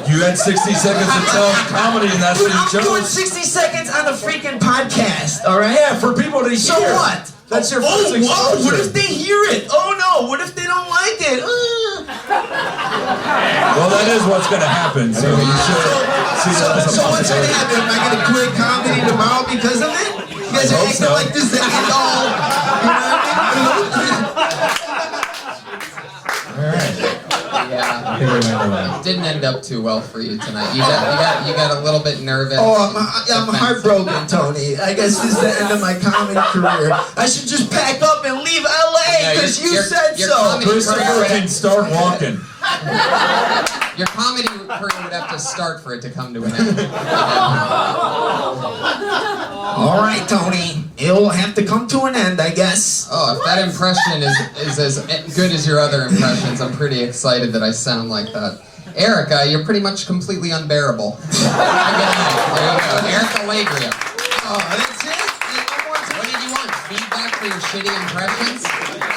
[SPEAKER 4] You had 60 seconds to tell comedy, and that's
[SPEAKER 10] Dude,
[SPEAKER 4] your
[SPEAKER 10] I'm doing
[SPEAKER 4] joke.
[SPEAKER 10] 60 seconds on a freaking podcast. All right.
[SPEAKER 4] Yeah, for people to hear.
[SPEAKER 10] So what?
[SPEAKER 4] That's your
[SPEAKER 10] Oh,
[SPEAKER 4] first
[SPEAKER 10] whoa, what
[SPEAKER 4] exposure.
[SPEAKER 10] if they hear it? Oh no, what if they don't like it?
[SPEAKER 4] Well, that is what's going to happen, so you should see that as a
[SPEAKER 10] So what's gonna
[SPEAKER 4] possibility.
[SPEAKER 10] happen? Am I gonna quit comedy tomorrow because of it? You guys are
[SPEAKER 4] hope
[SPEAKER 10] acting
[SPEAKER 4] so.
[SPEAKER 10] like this is the end all. You know what I mean?
[SPEAKER 2] Yeah. Didn't end up too well for you tonight. You got a little bit nervous.
[SPEAKER 10] Oh, I'm heartbroken, Tony. I guess this is the end of my comedy career. I should just pack up and leave LA because you said
[SPEAKER 2] your
[SPEAKER 10] so.
[SPEAKER 2] comedy
[SPEAKER 4] Christopher can start walking.
[SPEAKER 2] Your comedy career would have to start for it to come to an end.
[SPEAKER 10] All right, Tony. It'll have to come to an end, I guess.
[SPEAKER 2] Oh, if that impression is as good as your other impressions, I'm pretty excited that I sound like that. Erica, you're pretty much completely unbearable. Good night. There you go. Erica Lagria.
[SPEAKER 10] Oh, that's it?
[SPEAKER 2] What did you want? Feedback for your shitty impressions?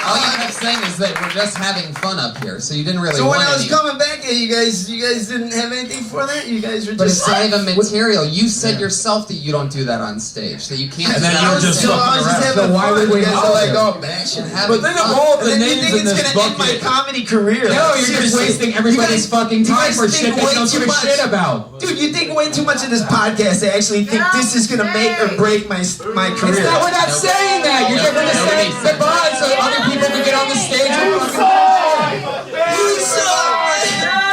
[SPEAKER 2] All you kept saying is that we're just having fun up here, so you didn't really
[SPEAKER 10] So when
[SPEAKER 2] want
[SPEAKER 10] I was
[SPEAKER 2] any.
[SPEAKER 10] coming back, you guys didn't have anything for that? You guys were
[SPEAKER 2] But
[SPEAKER 10] just...
[SPEAKER 2] it's not even material. You said yourself that you don't do that on stage. That you can't.
[SPEAKER 4] And
[SPEAKER 2] do
[SPEAKER 4] then
[SPEAKER 2] that
[SPEAKER 4] you
[SPEAKER 2] on
[SPEAKER 4] were just
[SPEAKER 2] stage.
[SPEAKER 10] So I was just
[SPEAKER 4] around.
[SPEAKER 10] having
[SPEAKER 1] So why
[SPEAKER 10] fun.
[SPEAKER 1] would we
[SPEAKER 10] You guys are
[SPEAKER 1] not
[SPEAKER 10] like,
[SPEAKER 1] do
[SPEAKER 10] oh, bash and have
[SPEAKER 4] But think of all the
[SPEAKER 10] and then you
[SPEAKER 4] names
[SPEAKER 10] think
[SPEAKER 4] in
[SPEAKER 10] it's
[SPEAKER 4] this
[SPEAKER 10] gonna end my
[SPEAKER 4] bucket.
[SPEAKER 10] comedy career.
[SPEAKER 1] No, you're just
[SPEAKER 10] Seriously.
[SPEAKER 1] wasting everybody's
[SPEAKER 10] You guys-
[SPEAKER 1] fucking
[SPEAKER 10] you
[SPEAKER 1] time
[SPEAKER 10] guys
[SPEAKER 1] for
[SPEAKER 10] think
[SPEAKER 1] shit they
[SPEAKER 10] way
[SPEAKER 1] don't give
[SPEAKER 10] too
[SPEAKER 1] a
[SPEAKER 10] much.
[SPEAKER 1] shit about.
[SPEAKER 10] Dude, you think way too much of this podcast. I actually think this is gonna make or break my career.
[SPEAKER 1] It's not, we're not saying that. You're just gonna say goodbye so other people can get on the stage and fucking
[SPEAKER 10] You suck.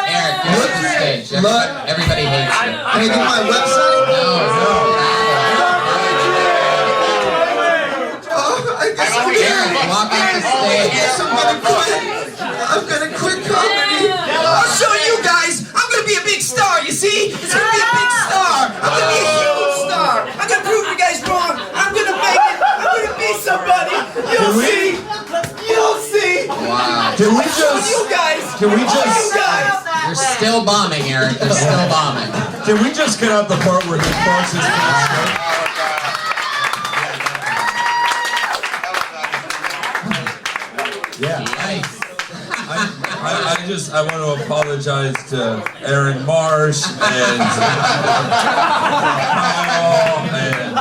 [SPEAKER 2] Eric, you're on the stage. Everybody hates you.
[SPEAKER 10] Can I get my website? Oh, I guess I'm
[SPEAKER 2] Eric, walk off the
[SPEAKER 10] I
[SPEAKER 2] stage.
[SPEAKER 10] guess I'm gonna quit. I'm gonna quit comedy. I'll show you guys. I'm gonna be a big star. You see? It's gonna be a big star. I'm gonna be a huge star. I'm gonna prove you guys wrong. I'm gonna make it. I'm gonna be somebody. You'll see. You'll see.
[SPEAKER 4] Can we just? Can we just?
[SPEAKER 2] You're still bombing, Eric. You're still bombing.
[SPEAKER 4] Can we just get out the part where he farts his pants?
[SPEAKER 5] Yeah.
[SPEAKER 4] I want to apologize to Aaron Marsh and Kyle and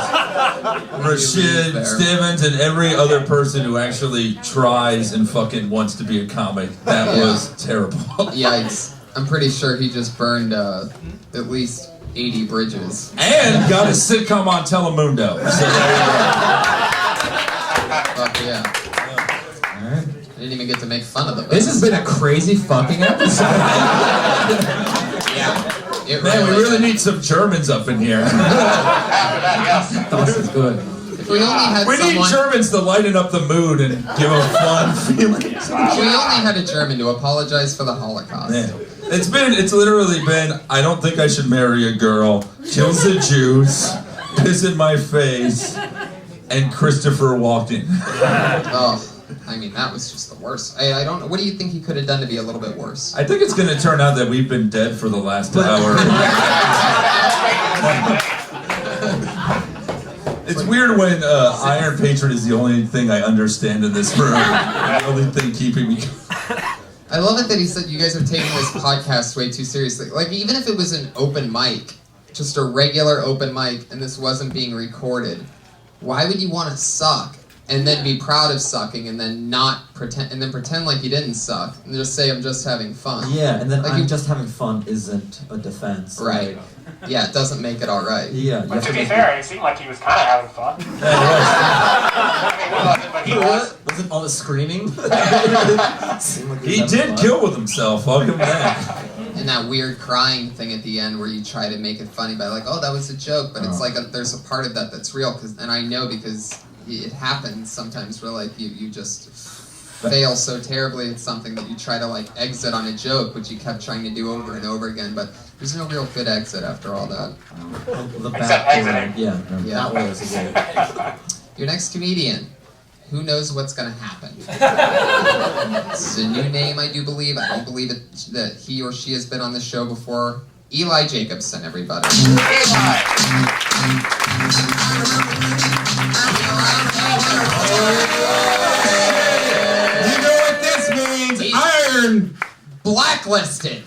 [SPEAKER 4] Rashid Stevens and every other person who actually tries and fucking wants to be a comic. That was terrible.
[SPEAKER 2] Yikes. I'm pretty sure he just burned at least 80 bridges.
[SPEAKER 4] And got a sitcom on Telemundo. So there you go.
[SPEAKER 2] Fuck yeah. I didn't even get to make fun of them.
[SPEAKER 1] This has been a crazy fucking episode.
[SPEAKER 2] Yeah.
[SPEAKER 4] Man, we really need some Germans up in here.
[SPEAKER 1] This is good.
[SPEAKER 2] If we only had
[SPEAKER 4] We need
[SPEAKER 2] someone...
[SPEAKER 4] Germans to lighten up the mood and give a fun feeling.
[SPEAKER 2] If we only had a German to apologize for the Holocaust.
[SPEAKER 4] Man. It's literally been, I don't think I should marry a girl, kills the Jews, piss in my face, and Christopher Walken.
[SPEAKER 2] Oh, I mean, that was just the worst. I don't know. What do you think he could have done to be a little bit worse?
[SPEAKER 4] I think it's going to turn out that we've been dead for the last hour. It's weird when Iron Patron is the only thing I understand in this room. The only thing keeping me.
[SPEAKER 2] I love it that he said you guys are taking this podcast way too seriously. Like, even if it was an open mic, just a regular open mic, and this wasn't being recorded, why would you want to suck and then be proud of sucking and then not pretend, and then pretend like you didn't suck and just say I'm just having fun?
[SPEAKER 5] Yeah, and then
[SPEAKER 2] Like
[SPEAKER 5] I'm
[SPEAKER 2] you-
[SPEAKER 5] just having fun isn't a defense.
[SPEAKER 2] Right.
[SPEAKER 5] Like,
[SPEAKER 2] Yeah, it doesn't make it all right.
[SPEAKER 5] yeah. You
[SPEAKER 3] But
[SPEAKER 5] have
[SPEAKER 3] to
[SPEAKER 5] to
[SPEAKER 3] be
[SPEAKER 5] make
[SPEAKER 3] fair, it seemed like he was kind of having fun. But he was.
[SPEAKER 5] Wasn't all the screaming? Seemed like
[SPEAKER 4] He
[SPEAKER 5] was
[SPEAKER 4] did
[SPEAKER 5] having fun.
[SPEAKER 4] kill with himself. I'll give him that.
[SPEAKER 2] And that weird crying thing at the end where you try to make it funny by like, oh, that was a joke, but it's like there's a part of that that's real. And I know because it happens sometimes where like you just fail so terribly at something that you try to like exit on a joke, which you kept trying to do over and over again, but there's no real good exit after all that.
[SPEAKER 5] The
[SPEAKER 3] Except
[SPEAKER 5] back
[SPEAKER 3] exiting.
[SPEAKER 5] door. Yeah, no,
[SPEAKER 2] Yeah.
[SPEAKER 5] that was a good.
[SPEAKER 2] Your next comedian, who knows what's going to happen? This is a new name, I do believe. I don't believe that he or she has been on the show before. Eli Jacobson, everybody.
[SPEAKER 1] You know what this means? Iron!
[SPEAKER 2] Blacklisted.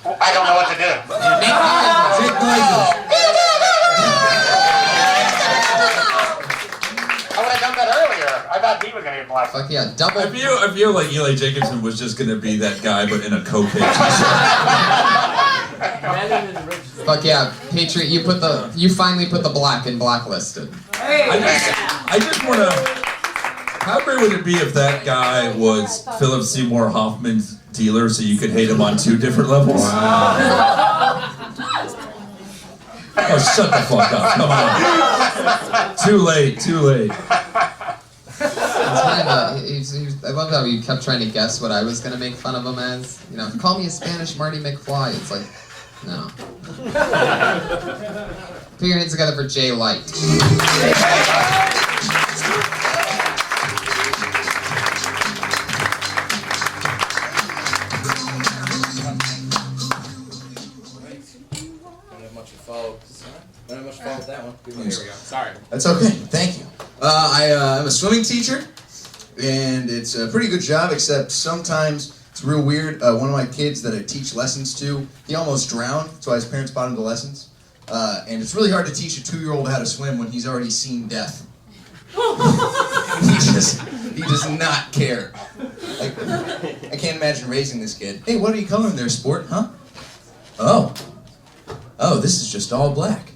[SPEAKER 3] I don't know what to do. I would have done that earlier. I thought he was going to get blacked.
[SPEAKER 2] Fuck yeah, double.
[SPEAKER 4] I feel like Eli Jacobson was just going to be that guy, but in a cocaine t-shirt.
[SPEAKER 2] Fuck yeah, Patriot, you finally put the black in blacklisted.
[SPEAKER 4] I just want to. How great would it be if that guy was Philip Seymour Hoffman's dealer, so you could hate him on 2 different levels? Oh, shut the fuck up! Come on. Too late.
[SPEAKER 2] I love how you kept trying to guess what I was gonna make fun of him as. You know, call me a Spanish Marty McFly. It's like, no. Put your hands together for Jay Light.
[SPEAKER 11] Not much fault with that one. Here we go.
[SPEAKER 6] Sorry.
[SPEAKER 11] That's okay. Thank you. I'm a swimming teacher, and it's a pretty good job, except sometimes it's real weird. One of my kids that I teach lessons to, he almost drowned. That's why his parents bought him the lessons. And it's really hard to teach a 2-year-old how to swim when he's already seen death. He does not care. Like, I can't imagine raising this kid. Hey, what are you coloring there, sport? Huh? Oh, this is just all black.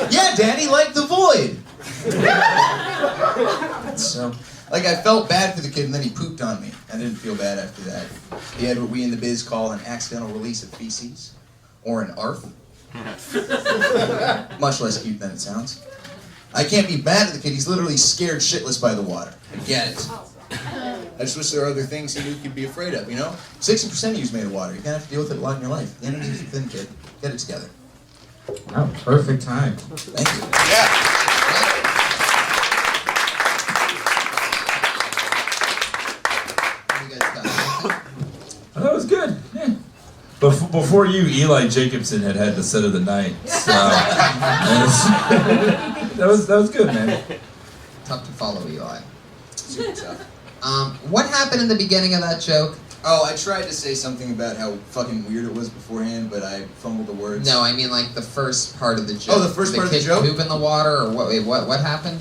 [SPEAKER 11] Yeah, Daddy, like the void. So, like, I felt bad for the kid, and then he pooped on me. I didn't feel bad after that. He had what we in the biz call an accidental release of feces, or an ARF. Much less cute than it sounds. I can't be mad at the kid. He's literally scared shitless by the water. I get it. I just wish there were other things he knew he could be afraid of, you know? 60% of you is made of water. You're gonna have to deal with it a lot in your life. The energy's thin, kid. Get it together.
[SPEAKER 1] Oh, perfect time.
[SPEAKER 11] Thank you.
[SPEAKER 4] good. Yeah. Before you, Eli Jacobson had the set of the night. So that was good, man.
[SPEAKER 2] Tough to follow, Eli.
[SPEAKER 11] Super tough.
[SPEAKER 2] What happened in the beginning of that joke?
[SPEAKER 11] Oh, I tried to say something about how fucking weird it was beforehand, but I fumbled the words.
[SPEAKER 2] No, I mean like the first part of the joke.
[SPEAKER 11] Oh, the first part of the joke?
[SPEAKER 2] Poop in the water, or what? Wait, what happened?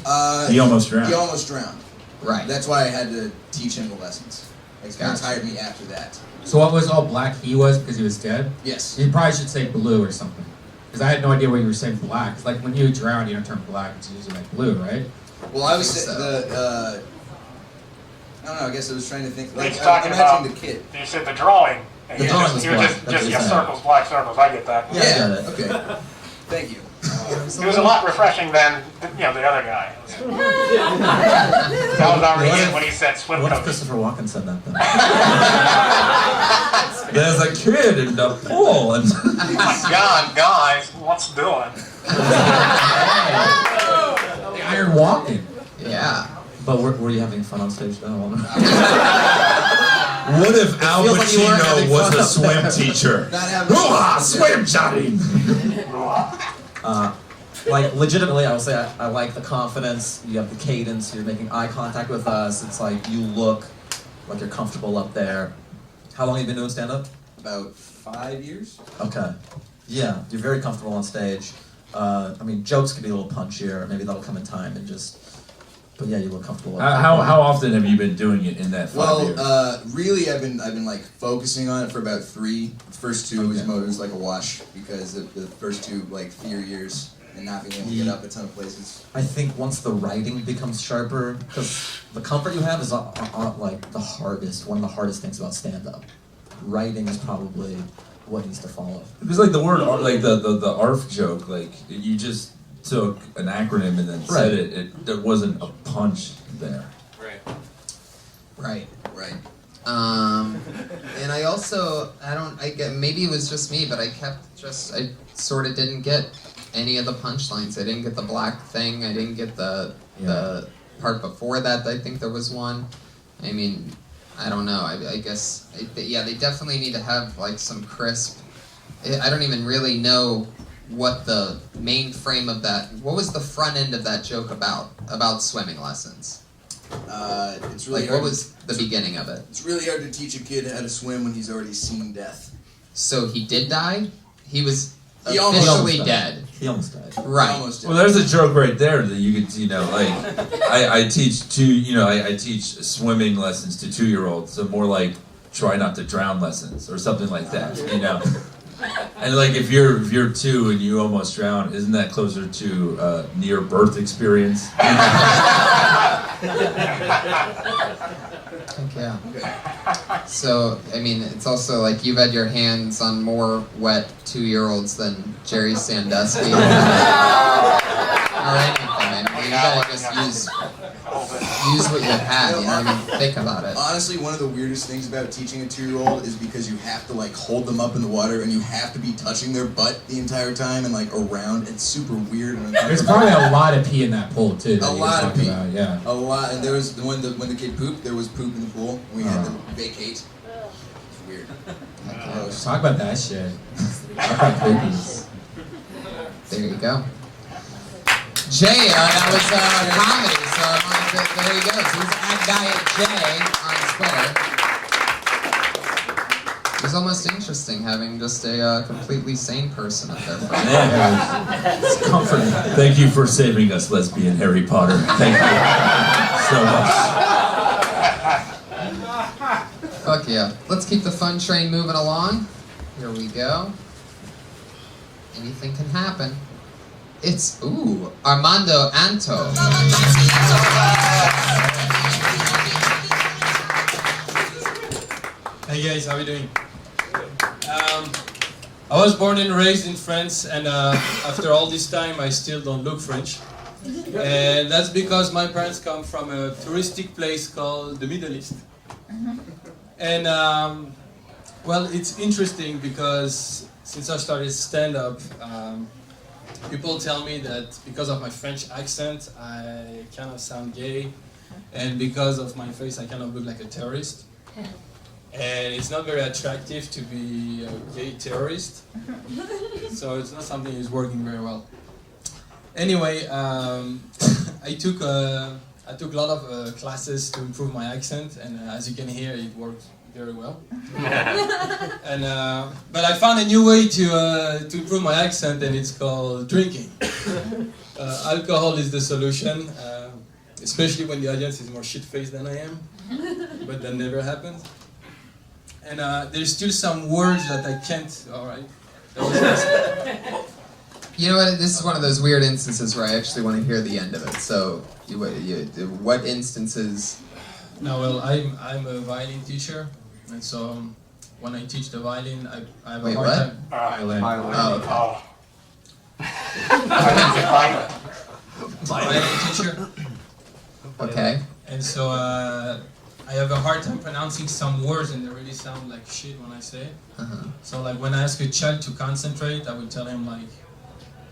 [SPEAKER 4] He almost drowned.
[SPEAKER 11] He almost drowned.
[SPEAKER 2] Right.
[SPEAKER 11] That's why I had to teach him the lessons. His parents hired me after that.
[SPEAKER 1] So what was all black he was because he was dead?
[SPEAKER 11] Yes.
[SPEAKER 1] You probably should say blue or something. Because I had no idea what you were saying black. It's like when you drown, you don't turn black. It's usually like blue, right?
[SPEAKER 11] Well, I was I don't know. I guess I was trying to think. Like,
[SPEAKER 3] He's talking about.
[SPEAKER 11] imagine the kid.
[SPEAKER 3] You said the drawing. And
[SPEAKER 5] The
[SPEAKER 3] you
[SPEAKER 5] drawing
[SPEAKER 3] just,
[SPEAKER 5] was
[SPEAKER 3] you were
[SPEAKER 5] black.
[SPEAKER 3] just,
[SPEAKER 5] That's
[SPEAKER 3] just
[SPEAKER 5] what
[SPEAKER 3] yeah,
[SPEAKER 5] he said.
[SPEAKER 3] circles, black circles. I get that.
[SPEAKER 5] Yeah, I get it.
[SPEAKER 11] Okay. Thank you.
[SPEAKER 3] He was a lot refreshing than the other guy. That was already in when he said swim
[SPEAKER 5] What if
[SPEAKER 3] coach.
[SPEAKER 5] Christopher Walken said that then?
[SPEAKER 4] There's a kid in the pool, and
[SPEAKER 3] Oh my God, guys, what's doing?
[SPEAKER 1] The Iron Walking.
[SPEAKER 2] Yeah.
[SPEAKER 5] But were you having fun on stage though?
[SPEAKER 4] what if Al
[SPEAKER 5] feels like you weren't having
[SPEAKER 4] Pacino was
[SPEAKER 5] fun
[SPEAKER 4] a
[SPEAKER 5] up
[SPEAKER 4] swim
[SPEAKER 5] there.
[SPEAKER 4] teacher?
[SPEAKER 11] Not having
[SPEAKER 4] Hoo-ha, swim, Johnny!
[SPEAKER 5] Like legitimately, I would say I like the confidence. You have the cadence. You're making eye contact with us. It's like you look like you're comfortable up there. How long have you been doing stand-up?
[SPEAKER 11] About 5 years.
[SPEAKER 5] Okay. Yeah, you're very comfortable on stage. I mean, jokes can be a little punchier. Maybe that'll come in time and just. But yeah, you look comfortable.
[SPEAKER 4] How often have you been doing it in that 5 years?
[SPEAKER 11] Well, really, I've been like focusing on it for about 3. The first 2 was like a wash because the first 2 like fear years and not being able to get up a ton of places.
[SPEAKER 5] I think once the writing becomes sharper, because the comfort you have is like one of the hardest things about stand-up. Writing is probably what needs to follow.
[SPEAKER 4] Because like the word, like the ARF joke, like you just took an acronym and then said it. There wasn't a punch there.
[SPEAKER 2] Right.
[SPEAKER 11] Right.
[SPEAKER 2] And I also, I get, maybe it was just me, but I sort of didn't get any of the punchlines. I didn't get the black thing. I didn't get the part before that. I think there was one. I mean, I don't know. I guess, they definitely need to have like some crisp. I don't even really know what the main frame of that. What was the front end of that joke about swimming lessons?
[SPEAKER 11] It's really
[SPEAKER 2] Like,
[SPEAKER 11] hard
[SPEAKER 2] what was the beginning of it?
[SPEAKER 11] It's really hard to teach a kid how to swim when he's already seen death.
[SPEAKER 2] So he did die? He was
[SPEAKER 11] He almost
[SPEAKER 2] officially
[SPEAKER 5] died.
[SPEAKER 2] dead.
[SPEAKER 5] He almost died.
[SPEAKER 2] Right.
[SPEAKER 11] Almost did.
[SPEAKER 4] Well, there's a joke right there that you could, like, I teach I teach swimming lessons to 2-year-olds, so more like try not to drown lessons or something like that, And like if you're 2 and you almost drown, isn't that closer to near birth experience?
[SPEAKER 2] Yeah. So, I mean, it's also like you've had your hands on more wet 2-year-olds than Jerry Sandusky or anything. I mean, you gotta just use what you had, you know what I mean? Think about it.
[SPEAKER 11] Honestly, one of the weirdest things about teaching a 2-year-old is because you have to like hold them up in the water and you have to be touching their butt the entire time and like around. It's super weird and
[SPEAKER 1] There's
[SPEAKER 11] uncomfortable.
[SPEAKER 1] probably a lot of pee in that pool too. That
[SPEAKER 11] A
[SPEAKER 1] you
[SPEAKER 11] lot of
[SPEAKER 1] talked
[SPEAKER 11] pee.
[SPEAKER 1] about, yeah.
[SPEAKER 11] A lot, and there was when the kid pooped, there was poop in the pool. We had to vacate. It's weird. Gross.
[SPEAKER 1] Talk about that shit. Talk about poopies.
[SPEAKER 2] There you go. Jay, that was comedy, so there you go. So he's @GuyatJ on Twitter. It was almost interesting having just a completely sane person up there.
[SPEAKER 4] It's comforting. Thank you for saving us, lesbian Harry Potter. Thank you so much.
[SPEAKER 2] Fuck yeah. Let's keep the fun train moving along. Here we go. Anything can happen. It's, Armando Anto.
[SPEAKER 6] Hey guys, how are you doing? I was born and raised in France, and after all this time, I still don't look French. And that's because my parents come from a touristic place called the Middle East. And, well, it's interesting because since I started stand-up, people tell me that because of my French accent, I kind of sound gay. And because of my face, I kind of look like a terrorist. and it's not very attractive to be a gay terrorist. So it's not something that's working very well. Anyway, I took a lot of classes to improve my accent, and as you can hear, it worked very well. And but I found a new way to improve my accent, and it's called drinking. Alcohol is the solution, especially when the audience is more shit-faced than I am, but that never happens. And there's still some words that I can't. All right.
[SPEAKER 2] You know what? This is one of those weird instances where I actually want to hear the end of it. So, what instances?
[SPEAKER 6] No, well, I'm a violin teacher, and so when I teach the violin, I have a
[SPEAKER 2] Wait,
[SPEAKER 6] hard
[SPEAKER 2] what?
[SPEAKER 6] time.
[SPEAKER 1] Violin.
[SPEAKER 2] Oh, okay.
[SPEAKER 6] Violin teacher,
[SPEAKER 2] Okay.
[SPEAKER 6] and so I have a hard time pronouncing some words, and they really sound like shit when I say it.
[SPEAKER 2] Uh-huh.
[SPEAKER 6] So, like when I ask a child to concentrate, I would tell him like,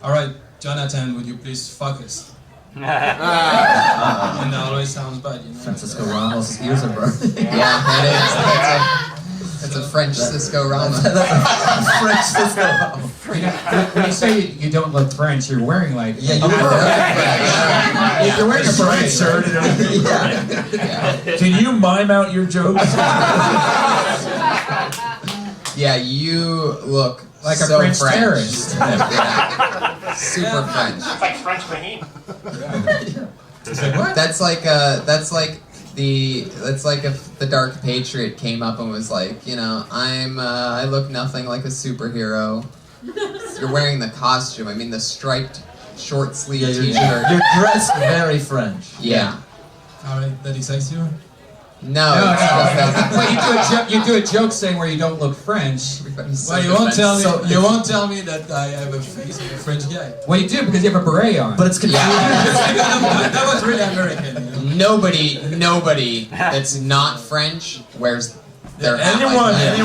[SPEAKER 6] "All right, Jonathan, would you please focus?" And that always sounds bad, you know.
[SPEAKER 5] Francisco Ramos' ears are burning.
[SPEAKER 2] Yeah, that is. That's a French Cisco Rama.
[SPEAKER 5] French Cisco Ramos.
[SPEAKER 1] When you say you don't look French, you're wearing like
[SPEAKER 5] Yeah, you were
[SPEAKER 1] you're wearing a beret shirt.
[SPEAKER 2] Yeah.
[SPEAKER 4] Can you mime out your jokes?
[SPEAKER 2] Yeah, you look
[SPEAKER 1] Like a
[SPEAKER 2] so
[SPEAKER 1] French terrorist.
[SPEAKER 2] Yeah. Super French.
[SPEAKER 3] It's like French Fahim.
[SPEAKER 2] That's like if the Dark Patriot came up and was like, you know, I look nothing like a superhero. You're wearing the costume. I mean, the striped short sleeve
[SPEAKER 5] Yeah,
[SPEAKER 2] T-shirt.
[SPEAKER 5] you're dressed very French.
[SPEAKER 2] Yeah.
[SPEAKER 6] All right, that excites you?
[SPEAKER 2] No.
[SPEAKER 1] Well, you do a joke saying where you don't look French.
[SPEAKER 6] Well, you won't tell me. You won't tell me that I have a face of a French guy.
[SPEAKER 1] Well, you do because you have a beret on.
[SPEAKER 5] But it's confusing.
[SPEAKER 6] That was really American. You know?
[SPEAKER 2] Nobody that's not French wears their hat like that.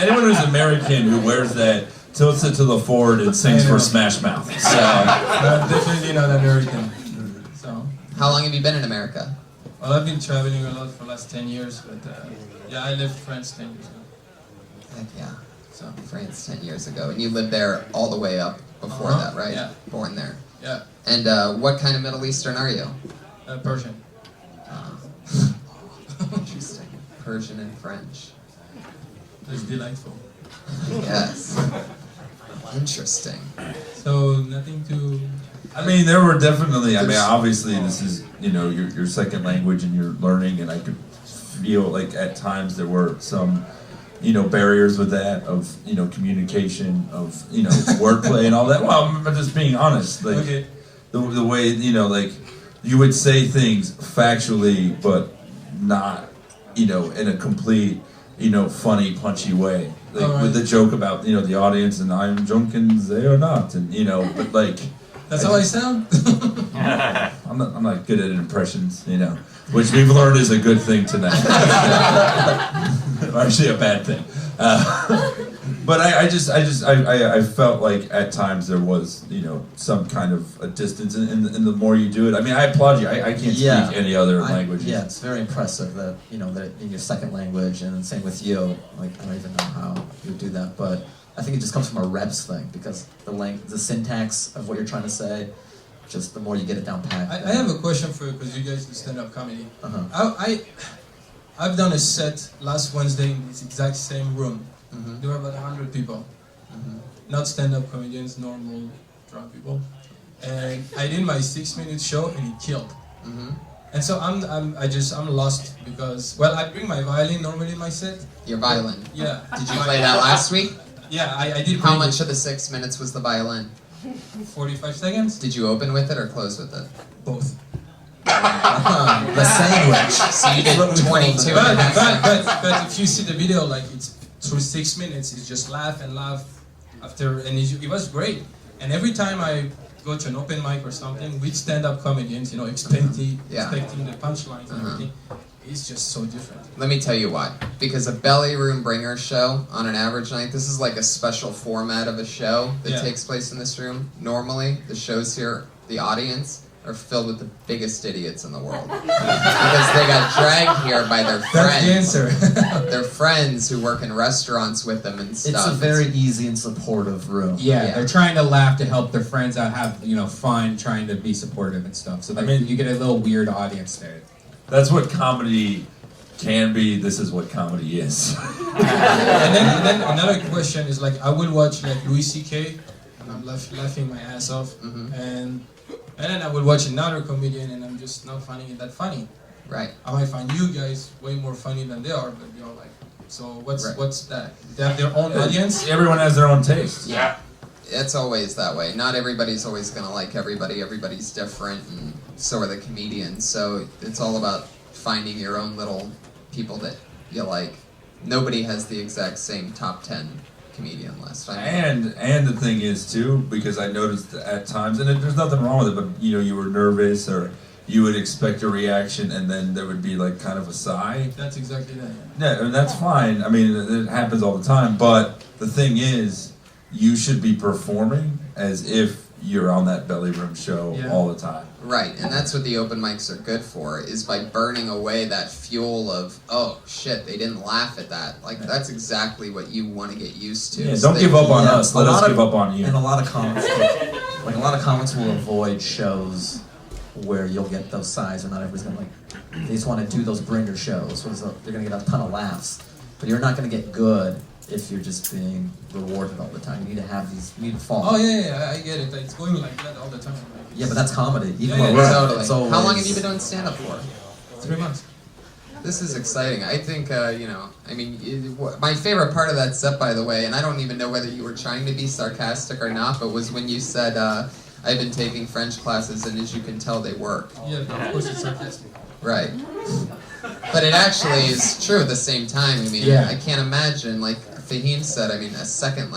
[SPEAKER 4] Anyone who's American who wears that tilts it to the forward and sings for Smash Mouth. So
[SPEAKER 6] Definitely not American. So,
[SPEAKER 2] How long have you been in America?
[SPEAKER 6] well, I've been traveling a lot for the last 10 years, but yeah, I left France 10 years ago.
[SPEAKER 2] Heck yeah.
[SPEAKER 6] So,
[SPEAKER 2] France 10 years ago. And you lived there all the way up before
[SPEAKER 6] Uh-huh.
[SPEAKER 2] that, right?
[SPEAKER 6] Yeah.
[SPEAKER 2] Born there.
[SPEAKER 6] yeah,
[SPEAKER 2] And what kind of Middle Eastern are you?
[SPEAKER 6] Persian.
[SPEAKER 2] Interesting. Persian and French.
[SPEAKER 6] That's delightful.
[SPEAKER 2] Yes. Interesting.
[SPEAKER 6] So, nothing to.
[SPEAKER 4] I mean, there were definitely. I mean, obviously, this is your second language and you're learning, and I could feel like at times there were some barriers with that of communication, of wordplay and all that. Well, I'm just being honest. Like
[SPEAKER 6] Okay.
[SPEAKER 4] the way like you would say things factually, but not in a complete funny, punchy way. Like
[SPEAKER 6] All right.
[SPEAKER 4] with the joke about the audience and I'm drunk and they are not, and but like.
[SPEAKER 6] That's how I sound?
[SPEAKER 4] I'm not good at impressions, which we've learned is a good thing tonight. Or actually a bad thing. But I felt like at times there was, some kind of a distance, and the more you do it, I mean, I applaud you. I can't speak any other languages.
[SPEAKER 5] Yeah, it's very impressive that that in your second language, and same with you. Like I don't even know how you do that, but I think it just comes from a reps thing because the syntax of what you're trying to say, just the more you get it down pat.
[SPEAKER 6] I have a question for you because you guys do stand-up comedy.
[SPEAKER 5] Uh-huh.
[SPEAKER 6] I've done a set last Wednesday in this exact same room.
[SPEAKER 2] Mm-hmm.
[SPEAKER 6] There were about 100 people. Not stand-up comedians, normal drunk people. And I did my 6-minute show and it killed.
[SPEAKER 2] Mm-hmm.
[SPEAKER 6] And so I'm lost because, well, I bring my violin normally in my set.
[SPEAKER 2] Your violin.
[SPEAKER 6] Yeah.
[SPEAKER 2] Did you play that last week?
[SPEAKER 6] Yeah, I did.
[SPEAKER 2] How
[SPEAKER 6] bring
[SPEAKER 2] much
[SPEAKER 6] it.
[SPEAKER 2] of the 6 minutes was the violin?
[SPEAKER 6] 45 seconds?
[SPEAKER 2] Did you open with it or close with it?
[SPEAKER 6] Both.
[SPEAKER 5] The sandwich.
[SPEAKER 2] So you did 22
[SPEAKER 6] But,
[SPEAKER 2] and a half seconds.
[SPEAKER 6] but if you see the video, like it's through 6 minutes, it's just laugh and laugh after, and it was great. And every time I go to an open mic or something with stand-up comedians, expecting the punchlines and everything, it's just so different.
[SPEAKER 2] Let me tell you why. Because a belly room bringer show on an average night, this is like a special format of a show that takes place in this room. Normally, the shows here, the audience are filled with the biggest idiots in the world. Because they got dragged here by their friends.
[SPEAKER 1] That's the answer.
[SPEAKER 2] Their friends who work in restaurants with them and stuff.
[SPEAKER 5] It's a very easy and supportive room.
[SPEAKER 1] Yeah, they're trying to laugh to help their friends out, have fun, trying to be supportive and stuff. So you get a little weird audience there.
[SPEAKER 4] That's what comedy can be. This is what comedy is.
[SPEAKER 9] And then another question is like I will watch like Louis C.K. and I'm laughing my ass off, and then I will watch another comedian and I'm just not finding it that funny.
[SPEAKER 2] Right.
[SPEAKER 9] I might find you guys way more funny than they are, but you're like, so what's that? They have their own audience.
[SPEAKER 4] Everyone has their own taste.
[SPEAKER 2] Yeah. It's always that way. Not everybody's always gonna like everybody. Everybody's different, and so are the comedians. So it's all about finding your own little people that you like. Nobody has the exact same top 10 comedian list.
[SPEAKER 4] And the thing is too, because I noticed at times, and there's nothing wrong with it, but you were nervous or you would expect a reaction, and then there would be like kind of a sigh.
[SPEAKER 9] That's exactly that.
[SPEAKER 4] Yeah, and that's fine. I mean, it happens all the time. But the thing is, you should be performing as if you're on that belly room show all the time.
[SPEAKER 2] Right, and that's what the open mics are good for, is by burning away that fuel of, oh shit, they didn't laugh at that. Like, that's exactly what you want to get used to.
[SPEAKER 4] Yeah, don't give up on us. Let us give up on you.
[SPEAKER 5] And a lot of comics, will avoid shows where you'll get those sighs, or not everybody's gonna they just want to do those bringer shows. They're gonna get a ton of laughs, but you're not gonna get good if you're just being rewarded all the time. You need to have these, you need to fall.
[SPEAKER 9] Oh yeah, I get it. It's going like that all the time.
[SPEAKER 5] Yeah, but that's comedy. Even
[SPEAKER 2] Totally. How long have you been doing stand-up for?
[SPEAKER 9] 3 months.
[SPEAKER 2] This is exciting. I think, my favorite part of that set, by the way, and I don't even know whether you were trying to be sarcastic or not, but was when you said, I've been taking French classes, and as you can tell, they work.
[SPEAKER 9] Yeah, of course it's sarcastic.
[SPEAKER 2] Right. But it actually is true at the same time. I mean, I can't imagine, like Fahim said, I mean, a second,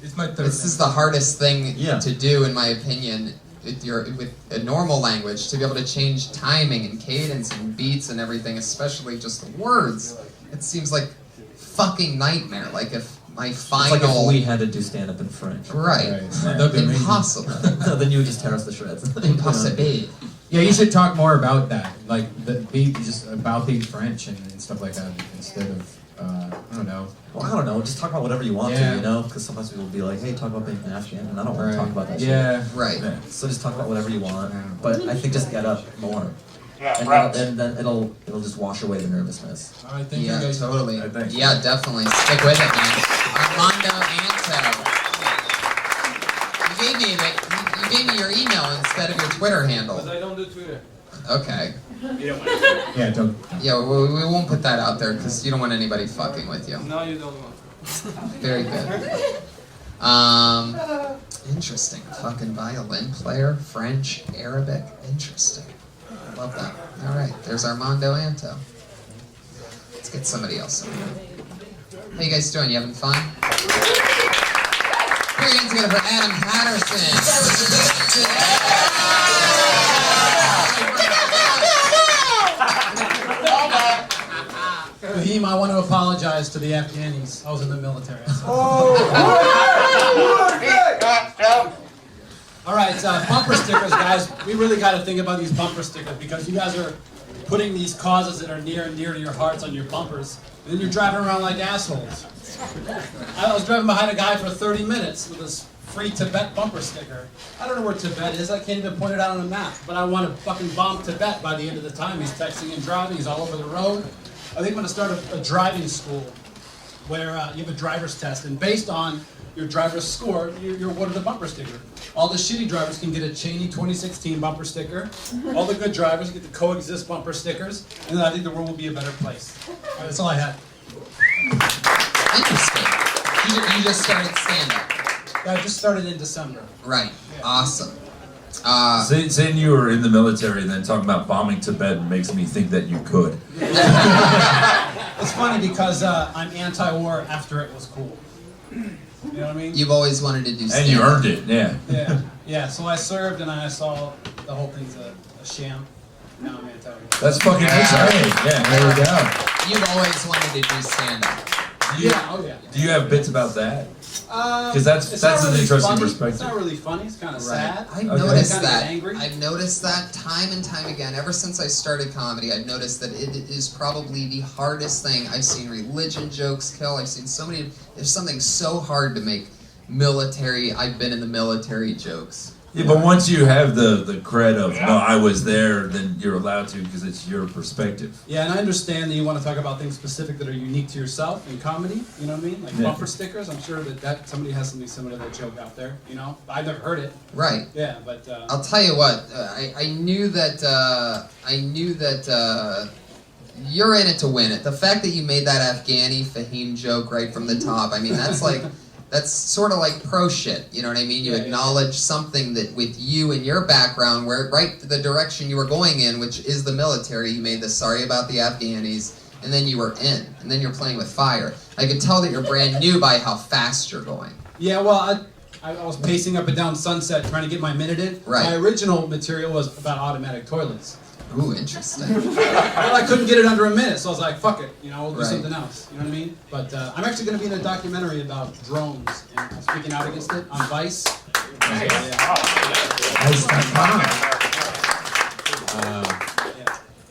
[SPEAKER 9] it's my third.
[SPEAKER 2] This is the hardest thing to do, in my opinion, with a normal language, to be able to change timing and cadence and beats and everything, especially just the words. It seems like fucking nightmare. Like if my final...
[SPEAKER 5] It's like if we had to do stand-up in French.
[SPEAKER 2] Right. Impossible.
[SPEAKER 5] Then you would just tear us to shreds.
[SPEAKER 2] Impossible.
[SPEAKER 1] Yeah, you should talk more about that, like just about being French and stuff like that, instead of I don't know.
[SPEAKER 5] Well, I don't know. Just talk about whatever you want to, because sometimes people will be like, "Hey, talk about being Afghan," and I don't want to talk about that shit.
[SPEAKER 1] Yeah,
[SPEAKER 2] right.
[SPEAKER 5] So just talk about whatever you want, but I think just get up more.
[SPEAKER 3] Yeah,
[SPEAKER 5] and then it'll just wash away the nervousness.
[SPEAKER 9] All right, thank you guys.
[SPEAKER 2] Totally. Yeah, definitely. Stick with it, man. Armando Anto. You gave me your email instead of your Twitter handle.
[SPEAKER 6] Because I don't do Twitter.
[SPEAKER 2] Okay.
[SPEAKER 1] Yeah, don't.
[SPEAKER 2] Yeah, we won't put that out there because you don't want anybody fucking with you.
[SPEAKER 6] No, you don't want.
[SPEAKER 2] Very good. Interesting. Fucking violin player, French, Arabic. Interesting. I love that. All right, there's Armando Anto. Let's get somebody else in here. How you guys doing? You having fun? Put your hands together for Adam
[SPEAKER 12] Fahim, I want to apologize to the Afghanis. I was in the military. All right, bumper stickers, guys. We really got to think about these bumper stickers because you guys are putting these causes that are near and dear to your hearts on your bumpers. And then you're driving around like assholes. I was driving behind a guy for 30 minutes with this free Tibet bumper sticker. I don't know where Tibet is. I can't even point it out on a map. But I want to fucking bomb Tibet by the end of the time. He's texting and driving. He's all over the road. I think I'm going to start a driving school where you have a driver's test. And based on your driver's score, you're awarded a bumper sticker. All the shitty drivers can get a Cheney 2016 bumper sticker. All the good drivers get the Coexist bumper stickers. And then I think the world will be a better place. All right, that's all I had.
[SPEAKER 2] Interesting. You just started stand-up.
[SPEAKER 12] Yeah, I just started in December.
[SPEAKER 2] Right. Yeah. Awesome.
[SPEAKER 4] Saying you were in the military and then talking about bombing Tibet makes me think that you could.
[SPEAKER 12] It's funny because I'm anti-war after it was cool. You know what I mean?
[SPEAKER 2] You've always wanted to do stand-up.
[SPEAKER 4] And you earned it, yeah.
[SPEAKER 12] Yeah, so I served and I saw the whole thing's a sham. Now I'm anti-war.
[SPEAKER 4] That's fucking exciting. Yeah, there we go.
[SPEAKER 2] You've always wanted to do stand-up.
[SPEAKER 12] Yeah, oh yeah.
[SPEAKER 4] Do you have bits about that?
[SPEAKER 12] Because
[SPEAKER 4] that's
[SPEAKER 12] not
[SPEAKER 4] an
[SPEAKER 12] really
[SPEAKER 4] interesting
[SPEAKER 12] funny.
[SPEAKER 4] perspective.
[SPEAKER 12] It's not really funny. It's kind of sad.
[SPEAKER 2] I've
[SPEAKER 4] Okay.
[SPEAKER 2] noticed
[SPEAKER 12] Kinda
[SPEAKER 2] that.
[SPEAKER 12] get angry.
[SPEAKER 2] I've noticed that time and time again. Ever since I started comedy, I've noticed that it is probably the hardest thing. I've seen religion jokes kill. I've seen so many. There's something so hard to make military. I've been in the military jokes.
[SPEAKER 4] Yeah, but once you have the cred of, no, I was there, then you're allowed to because it's your perspective.
[SPEAKER 12] Yeah, and I understand that you want to talk about things specific that are unique to yourself in comedy. You know what I mean? Like
[SPEAKER 4] Yeah.
[SPEAKER 12] bumper stickers. I'm sure that somebody has something similar to that joke out there. You know, I've never heard it.
[SPEAKER 2] Right.
[SPEAKER 12] Yeah, but
[SPEAKER 2] I'll tell you what. I knew that. You're in it to win it. The fact that you made that Afghani Fahim joke right from the top. I mean, that's like. That's sort of like pro shit, you know what I mean? You acknowledge something that with you and your background, where right the direction you were going in, which is the military, you made the sorry about the Afghanis, and then you were in, and then you're playing with fire. I could tell that you're brand new by how fast you're going.
[SPEAKER 12] yeah, well, I was pacing up and down Sunset trying to get my minute in.
[SPEAKER 2] Right.
[SPEAKER 12] My original material was about automatic toilets.
[SPEAKER 2] Ooh, interesting.
[SPEAKER 12] Well, I couldn't get it under a minute, so I was like, fuck it, you know, we'll do
[SPEAKER 2] Right.
[SPEAKER 12] something else. You know what I mean? But I'm actually going to be in a documentary about drones and speaking out against it on Vice.
[SPEAKER 1] Nice.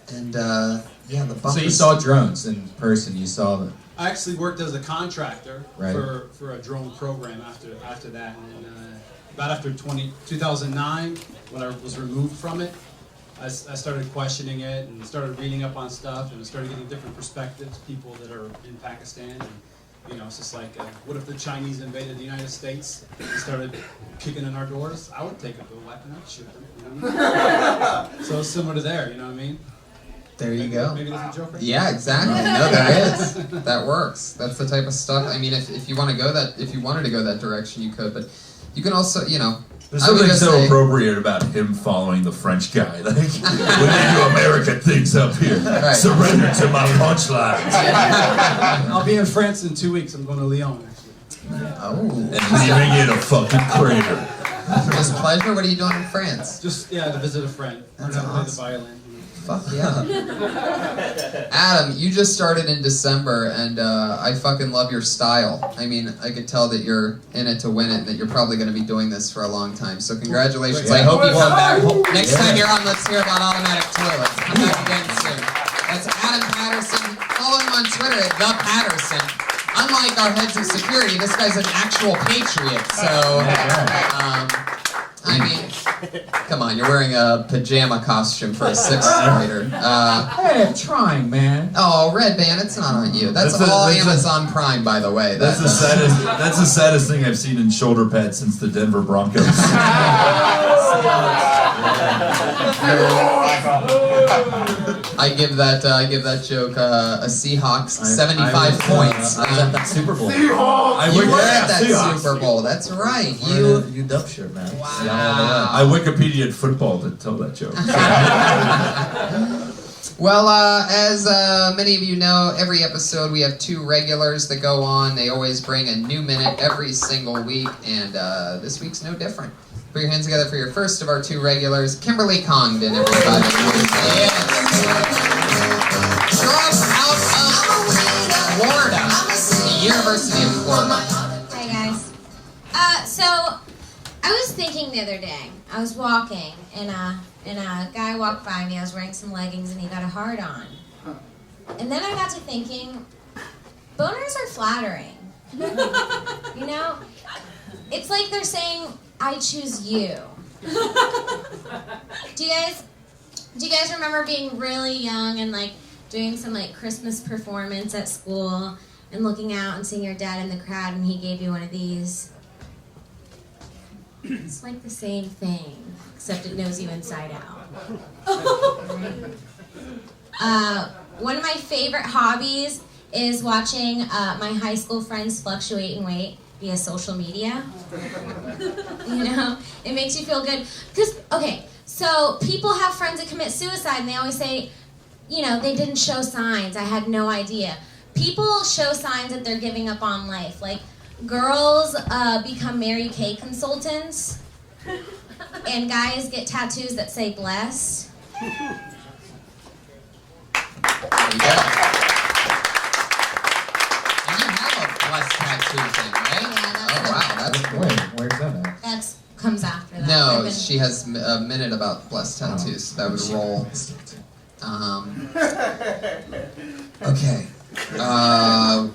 [SPEAKER 2] And yeah, the bumpers.
[SPEAKER 1] So you saw drones in person. You saw them.
[SPEAKER 12] I actually worked as a contractor
[SPEAKER 1] Right.
[SPEAKER 12] for a drone program after that. And about after 2009, when I was removed from it, I started questioning it and started reading up on stuff and started getting different perspectives, people that are in Pakistan. And, you know, it's just like, what if the Chinese invaded the United States and started kicking in our doors? I would take up a weapon, I'd shoot them. You know what I mean? So it's similar to there, you know what I mean?
[SPEAKER 2] There you go.
[SPEAKER 12] Maybe there's a joke right
[SPEAKER 2] Yeah, exactly. No, there is. That works. That's the type of stuff. I mean, if you want to go that, if you wanted to go that direction, you could. But you can also, you know.
[SPEAKER 4] There's
[SPEAKER 2] I would
[SPEAKER 4] something
[SPEAKER 2] just
[SPEAKER 4] so
[SPEAKER 2] say-
[SPEAKER 4] appropriate about him following the French guy. Like, we do American things up here.
[SPEAKER 2] Right.
[SPEAKER 4] Surrender to my punchlines.
[SPEAKER 12] I'll be in France in 2 weeks. I'm going to Lyon, actually.
[SPEAKER 2] Oh.
[SPEAKER 4] And leaving in a fucking crater.
[SPEAKER 2] Just pleasure. What are you doing in France?
[SPEAKER 12] Just, yeah, to visit a friend.
[SPEAKER 2] That's
[SPEAKER 12] Learn how to play the
[SPEAKER 2] awesome.
[SPEAKER 12] violin.
[SPEAKER 2] Fuck yeah. Adam, you just started in December, and I fucking love your style. I mean, I could tell that you're in it to win it, and that you're probably going to be doing this for a long time. So congratulations. I hope you come back. Next time you're on, let's hear about automatic toilets. Come back again soon. That's Adam Patterson. Follow him on Twitter at The Patterson. Unlike our heads of security, this guy's an actual patriot. So, I mean, come on, you're wearing a pajama costume for a sixth grader.
[SPEAKER 1] Hey, I'm trying, man.
[SPEAKER 2] Oh, Red Band, it's not on you. That's all Amazon Prime, by the way.
[SPEAKER 4] That's the saddest. That's the saddest thing I've seen in shoulder pads since the Denver Broncos.
[SPEAKER 2] I give that joke a Seahawks 75 points.
[SPEAKER 5] I was at that Super Bowl.
[SPEAKER 2] You were at that
[SPEAKER 4] Seahawks.
[SPEAKER 2] Super Bowl. That's right.
[SPEAKER 5] You dub shirt, man.
[SPEAKER 2] Wow.
[SPEAKER 4] I Wikipedia'd football to tell that joke.
[SPEAKER 2] Well, as many of you know, every episode we have two regulars that go on. They always bring a new minute every single week, and this week's no different. Put your hands together for your first of our two regulars, Kimberly Congdon, everybody. Yes. Drop out of Florida, the University of Florida.
[SPEAKER 13] Hi guys. So I was thinking the other day. I was walking and a guy walked by me. I was wearing some leggings and he got a hard on. And then I got to thinking, boners are flattering. You know, it's like they're saying, "I choose you." Do you guys remember being really young and like doing some like Christmas performance at school and looking out and seeing your dad in the crowd and he gave you one of these? It's like the same thing, except it knows you inside out. One of my favorite hobbies is watching my high school friends fluctuate in weight via social media. You know, it makes you feel good. Because, okay, so people have friends that commit suicide and they always say, you know, they didn't show signs, I had no idea. People show signs that they're giving up on life. Like, girls become Mary Kay consultants, and guys get tattoos that say blessed.
[SPEAKER 2] There you go. And you have a
[SPEAKER 13] comes after that.
[SPEAKER 2] No, she has a minute about blessed tattoos. That would roll. Okay. I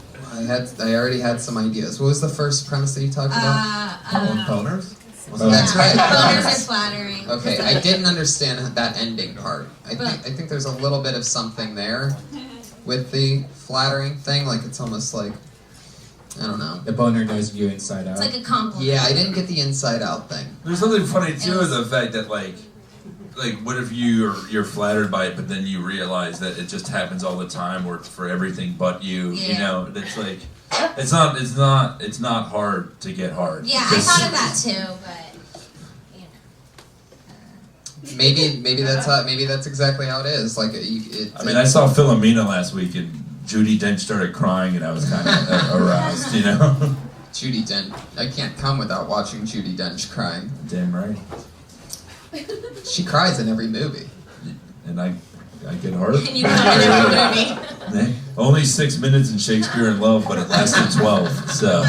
[SPEAKER 2] already had some ideas. What was the first premise that you talked about?
[SPEAKER 5] Boners?
[SPEAKER 2] That's right.
[SPEAKER 13] Boners are flattering.
[SPEAKER 2] Okay, I didn't understand that ending part. I think there's a little bit of something there with the flattering thing. Like it's almost like, I don't know.
[SPEAKER 1] The boner knows you inside out.
[SPEAKER 13] It's like a compliment.
[SPEAKER 2] Yeah, I didn't get the inside out thing.
[SPEAKER 4] There's something funny too with the fact that like what if you're flattered by it, but then you realize that it just happens all the time, or it's for everything but you.
[SPEAKER 13] Yeah.
[SPEAKER 4] You know, it's like it's not hard to get hard.
[SPEAKER 13] Yeah, I thought of that too, but you know.
[SPEAKER 2] Maybe that's exactly how it is. Like
[SPEAKER 4] I mean, I saw Philomena last week, and Judi Dench started crying, and I was kind of aroused. You know.
[SPEAKER 2] Judi Dench. I can't come without watching Judi Dench crying.
[SPEAKER 4] Damn right.
[SPEAKER 2] She cries in every movie.
[SPEAKER 4] And I get hard.
[SPEAKER 13] And you come in every movie.
[SPEAKER 4] Only 6 minutes in Shakespeare in Love, but it lasted 12. So.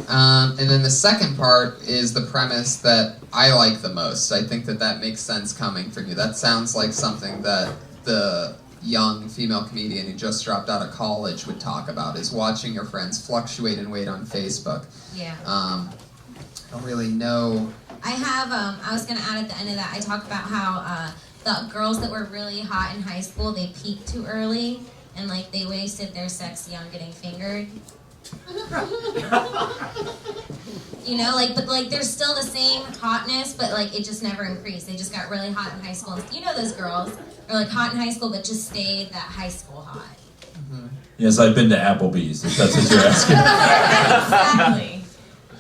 [SPEAKER 2] And then the second part is the premise that I like the most. I think that makes sense coming from you. That sounds like something that the young female comedian who just dropped out of college would talk about, is watching your friends fluctuate in weight on Facebook.
[SPEAKER 13] Yeah.
[SPEAKER 2] I don't really know.
[SPEAKER 13] I have, I was going to add at the end of that, I talk about how the girls that were really hot in high school, they peaked too early, and like they wasted their sexy on getting fingered. You know, like, but like there's still the same hotness, but like it just never increased. They just got really hot in high school. You know those girls are like hot in high school, but just stayed that high school hot.
[SPEAKER 2] Mm-hmm.
[SPEAKER 4] Yes, I've been to Applebee's, if that's what you're asking.
[SPEAKER 13] Exactly.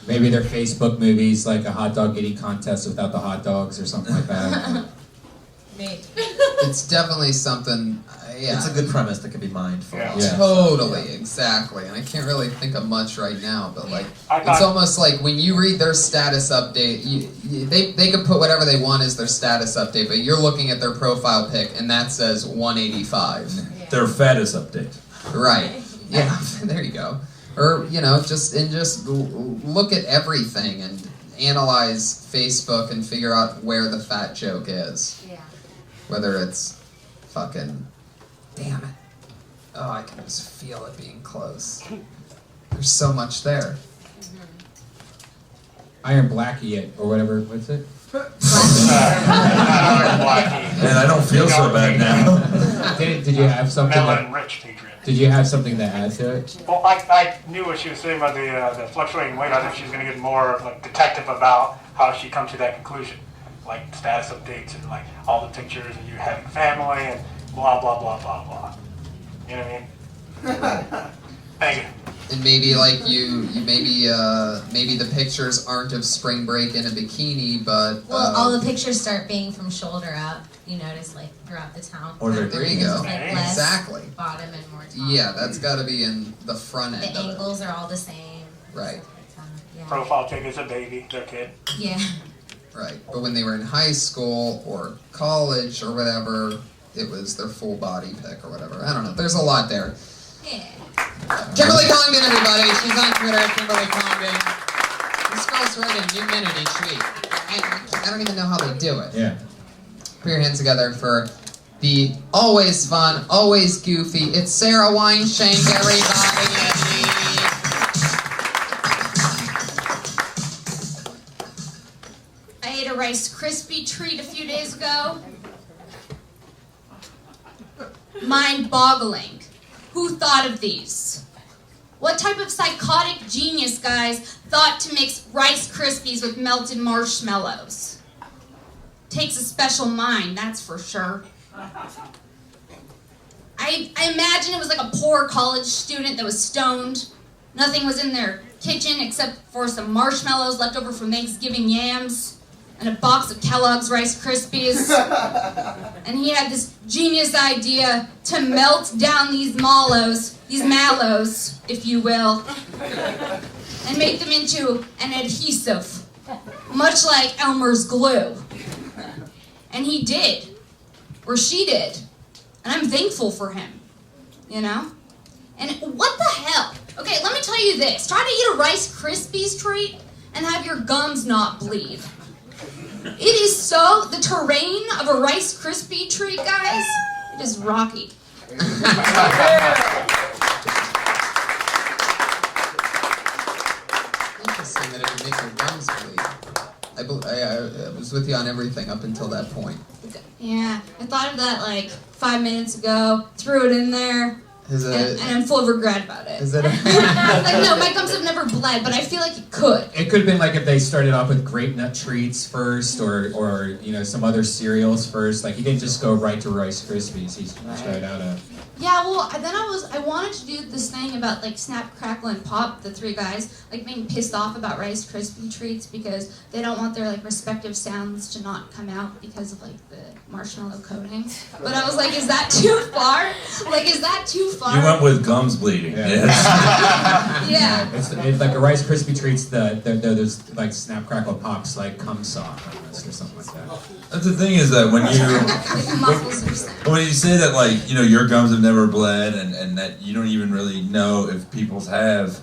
[SPEAKER 1] Maybe their Facebook movies, like a hot dog eating contest without the hot dogs or something like that.
[SPEAKER 13] Maybe.
[SPEAKER 2] It's definitely something. Yeah.
[SPEAKER 5] It's a good premise that can be mined for.
[SPEAKER 1] Yeah.
[SPEAKER 2] Totally, exactly. And I can't really think of much right now, but like, it's almost like when you read their status update, they could put whatever they want as their status update, but you're looking at their profile pic and that says 185.
[SPEAKER 4] Their fattest update.
[SPEAKER 2] Right. Yeah, there you go. Or, you know, just look at everything and analyze Facebook and figure out where the fat joke is.
[SPEAKER 13] Yeah.
[SPEAKER 2] Whether it's fucking, damn it. Oh, I can just feel it being close. There's so much there.
[SPEAKER 1] Iron Blackie it, or whatever, what's it?
[SPEAKER 4] And I don't feel so bad now.
[SPEAKER 1] Did you have something?
[SPEAKER 3] Melon Rich Patriot.
[SPEAKER 1] Did you have something to add to it?
[SPEAKER 3] Well, I knew what she was saying about the fluctuating weight. I thought she was going to get more like detective about how she comes to that conclusion, like status updates and like all the pictures and you having family and blah blah blah blah blah. You know what I mean? Thank you.
[SPEAKER 2] And maybe like maybe the pictures aren't of spring break in a bikini, but
[SPEAKER 13] Well, all the pictures start being from shoulder up. You notice, like throughout the town.
[SPEAKER 2] Or there you go.
[SPEAKER 13] Like less
[SPEAKER 2] Exactly.
[SPEAKER 13] Bottom and more top.
[SPEAKER 2] Yeah, that's got to be in the front end
[SPEAKER 13] The
[SPEAKER 2] of it.
[SPEAKER 13] angles are all the same.
[SPEAKER 2] Right.
[SPEAKER 13] Yeah.
[SPEAKER 3] Profile pic is a baby, their kid.
[SPEAKER 13] Yeah.
[SPEAKER 2] Right. But when they were in high school or college or whatever, it was their full body pic or whatever. I don't know. There's a lot there.
[SPEAKER 13] Yeah.
[SPEAKER 2] Kimberly Congdon, everybody. She's on Twitter at Kimberly Congdon. This girl's write a new minute each week. I don't even know how they do it.
[SPEAKER 1] Yeah.
[SPEAKER 2] Put your hands together for the always fun, always goofy. It's Sarah Weinshank, everybody.
[SPEAKER 14] I ate a Rice Krispie treat a few days ago. Mind-boggling. Who thought of these? What type of psychotic genius, guys, thought to mix Rice Krispies with melted marshmallows? Takes a special mind, that's for sure. I imagine it was like a poor college student that was stoned. Nothing was in their kitchen except for some marshmallows left over from Thanksgiving yams and a box of Kellogg's Rice Krispies. And he had this genius idea to melt down these mallows, if you will, and make them into an adhesive, much like Elmer's glue. And he did, or she did, and I'm thankful for him, you know? And what the hell? Okay, let me tell you this. Try to eat a Rice Krispies treat and have your gums not bleed. It is so, the terrain of a Rice Krispie treat, guys, it is rocky.
[SPEAKER 2] Interesting that it would make your gums bleed. I was with you on everything up until that point.
[SPEAKER 14] Yeah, I thought of that like 5 minutes ago, threw it in there, and I'm full of regret about it.
[SPEAKER 2] Is it
[SPEAKER 14] Like, no, my gums have never bled, but I feel like it could.
[SPEAKER 1] It could have been like if they started off with grape nut treats first, or you know, some other cereals first. Like he didn't just go right to Rice Krispies. He tried out a.
[SPEAKER 14] Yeah, well, then I wanted to do this thing about like Snap, Crackle, and Pop, the three guys, like being pissed off about Rice Krispie treats because they don't want their like respective sounds to not come out because of like the marshmallow coating. But I was like, is that too far? Like, is that too far?
[SPEAKER 4] You went with gums bleeding.
[SPEAKER 1] Yeah.
[SPEAKER 14] Yeah.
[SPEAKER 1] It's like a Rice Krispie treats. There's like Snap, Crackle, Pops like cum sock almost or something like that.
[SPEAKER 4] That's the thing is that when you say that, like, you know, your gums have never bled and that you don't even really know if people's have,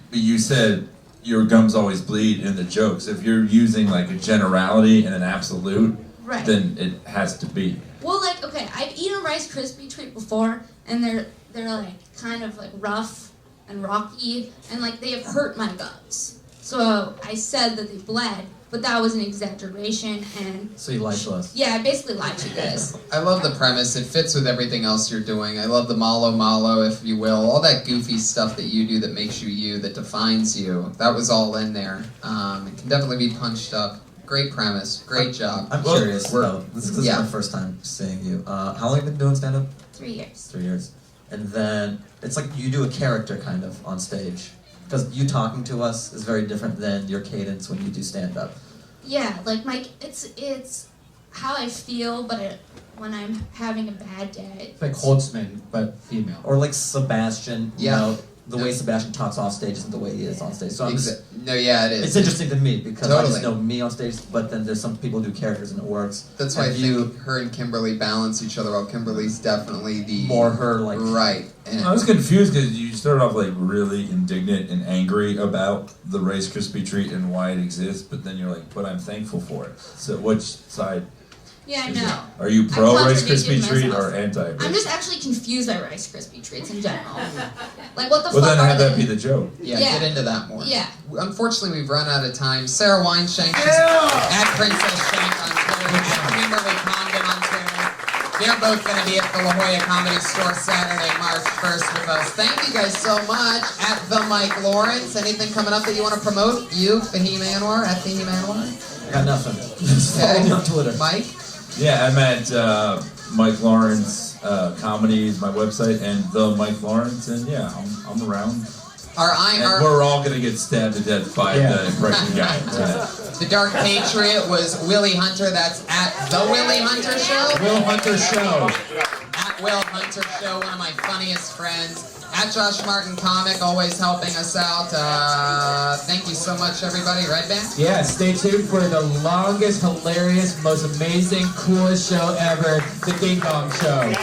[SPEAKER 4] but you said your gums always bleed in the jokes. If you're using like a generality and an absolute,
[SPEAKER 14] Right.
[SPEAKER 4] then it has to be.
[SPEAKER 14] Well, like, okay, I've eaten a Rice Krispie treat before, and they're like kind of like rough and rocky, and like they have hurt my gums. So I said that they bled, but that was an exaggeration, and
[SPEAKER 5] So you lied to us.
[SPEAKER 14] yeah, I basically lied to you guys.
[SPEAKER 2] I love the premise. It fits with everything else you're doing. I love the malo, if you will. All that goofy stuff that you do that makes you you, that defines you. That was all in there. It can definitely be punched up. Great premise. Great job.
[SPEAKER 5] I'm curious though. This is my first time seeing you. How long have you been doing stand-up?
[SPEAKER 14] 3 years.
[SPEAKER 5] 3 years. And then it's like you do a character kind of on stage. Because you talking to us is very different than your cadence when you do stand-up.
[SPEAKER 14] Yeah, like it's how I feel, but when I'm having a bad day.
[SPEAKER 1] It's like Holtzman, but female.
[SPEAKER 5] Or like Sebastian, you
[SPEAKER 2] Yeah.
[SPEAKER 5] know, the way Sebastian talks off stage isn't the way he is on stage. So I'm just,
[SPEAKER 2] No, yeah, it is.
[SPEAKER 5] it's interesting to me because I
[SPEAKER 2] Totally.
[SPEAKER 5] just know me on stage, but then there's some people who do characters and it works.
[SPEAKER 2] That's why I
[SPEAKER 5] And you
[SPEAKER 2] think her and Kimberly balance each other out. Kimberly's definitely the
[SPEAKER 5] more her like
[SPEAKER 2] right. And
[SPEAKER 4] I was confused because you started off like really indignant and angry about the Rice Krispie treat and why it exists, but then you're like, but I'm thankful for it. So which side?
[SPEAKER 14] Yeah, I know.
[SPEAKER 4] Are you pro
[SPEAKER 14] I
[SPEAKER 4] Rice
[SPEAKER 14] contradicted
[SPEAKER 4] Krispie treat
[SPEAKER 14] myself.
[SPEAKER 4] or anti?
[SPEAKER 14] I'm just actually confused by Rice Krispie treats in general. Like, what the
[SPEAKER 4] Well,
[SPEAKER 14] fuck
[SPEAKER 4] then
[SPEAKER 14] are
[SPEAKER 4] have
[SPEAKER 14] they?
[SPEAKER 4] that be the joke.
[SPEAKER 2] yeah,
[SPEAKER 14] Yeah.
[SPEAKER 2] get into that more.
[SPEAKER 14] Yeah.
[SPEAKER 2] Unfortunately, we've run out of time. Sarah Weinshank, she's at Princess Shank on Twitter, at Kimberly Condon on Twitter. They're both going to be at the La Jolla Comedy Store Saturday, March 1st with us. Thank you guys so much. At the Mike Lawrence, anything coming up that you want to promote? You, Fahim Anwar, at Fahim Anwar?
[SPEAKER 5] I got nothing. Just follow me on Twitter.
[SPEAKER 2] Mike?
[SPEAKER 4] Yeah, I'm at Mike Lawrence Comedy is my website, and the Mike Lawrence, and yeah, I'm around. And we're all gonna get stabbed to death by the impression guy.
[SPEAKER 2] The Dark Patriot was Willie Hunter. That's at the Willie Hunter Show.
[SPEAKER 1] Will Hunter Show.
[SPEAKER 2] At Will Hunter Show, one of my funniest friends. At Josh Martin Comic, always helping us out. Thank you so much, everybody. Right, Ben?
[SPEAKER 1] Yeah, stay tuned for the longest, hilarious, most amazing, coolest show ever, the Ding Dong Show.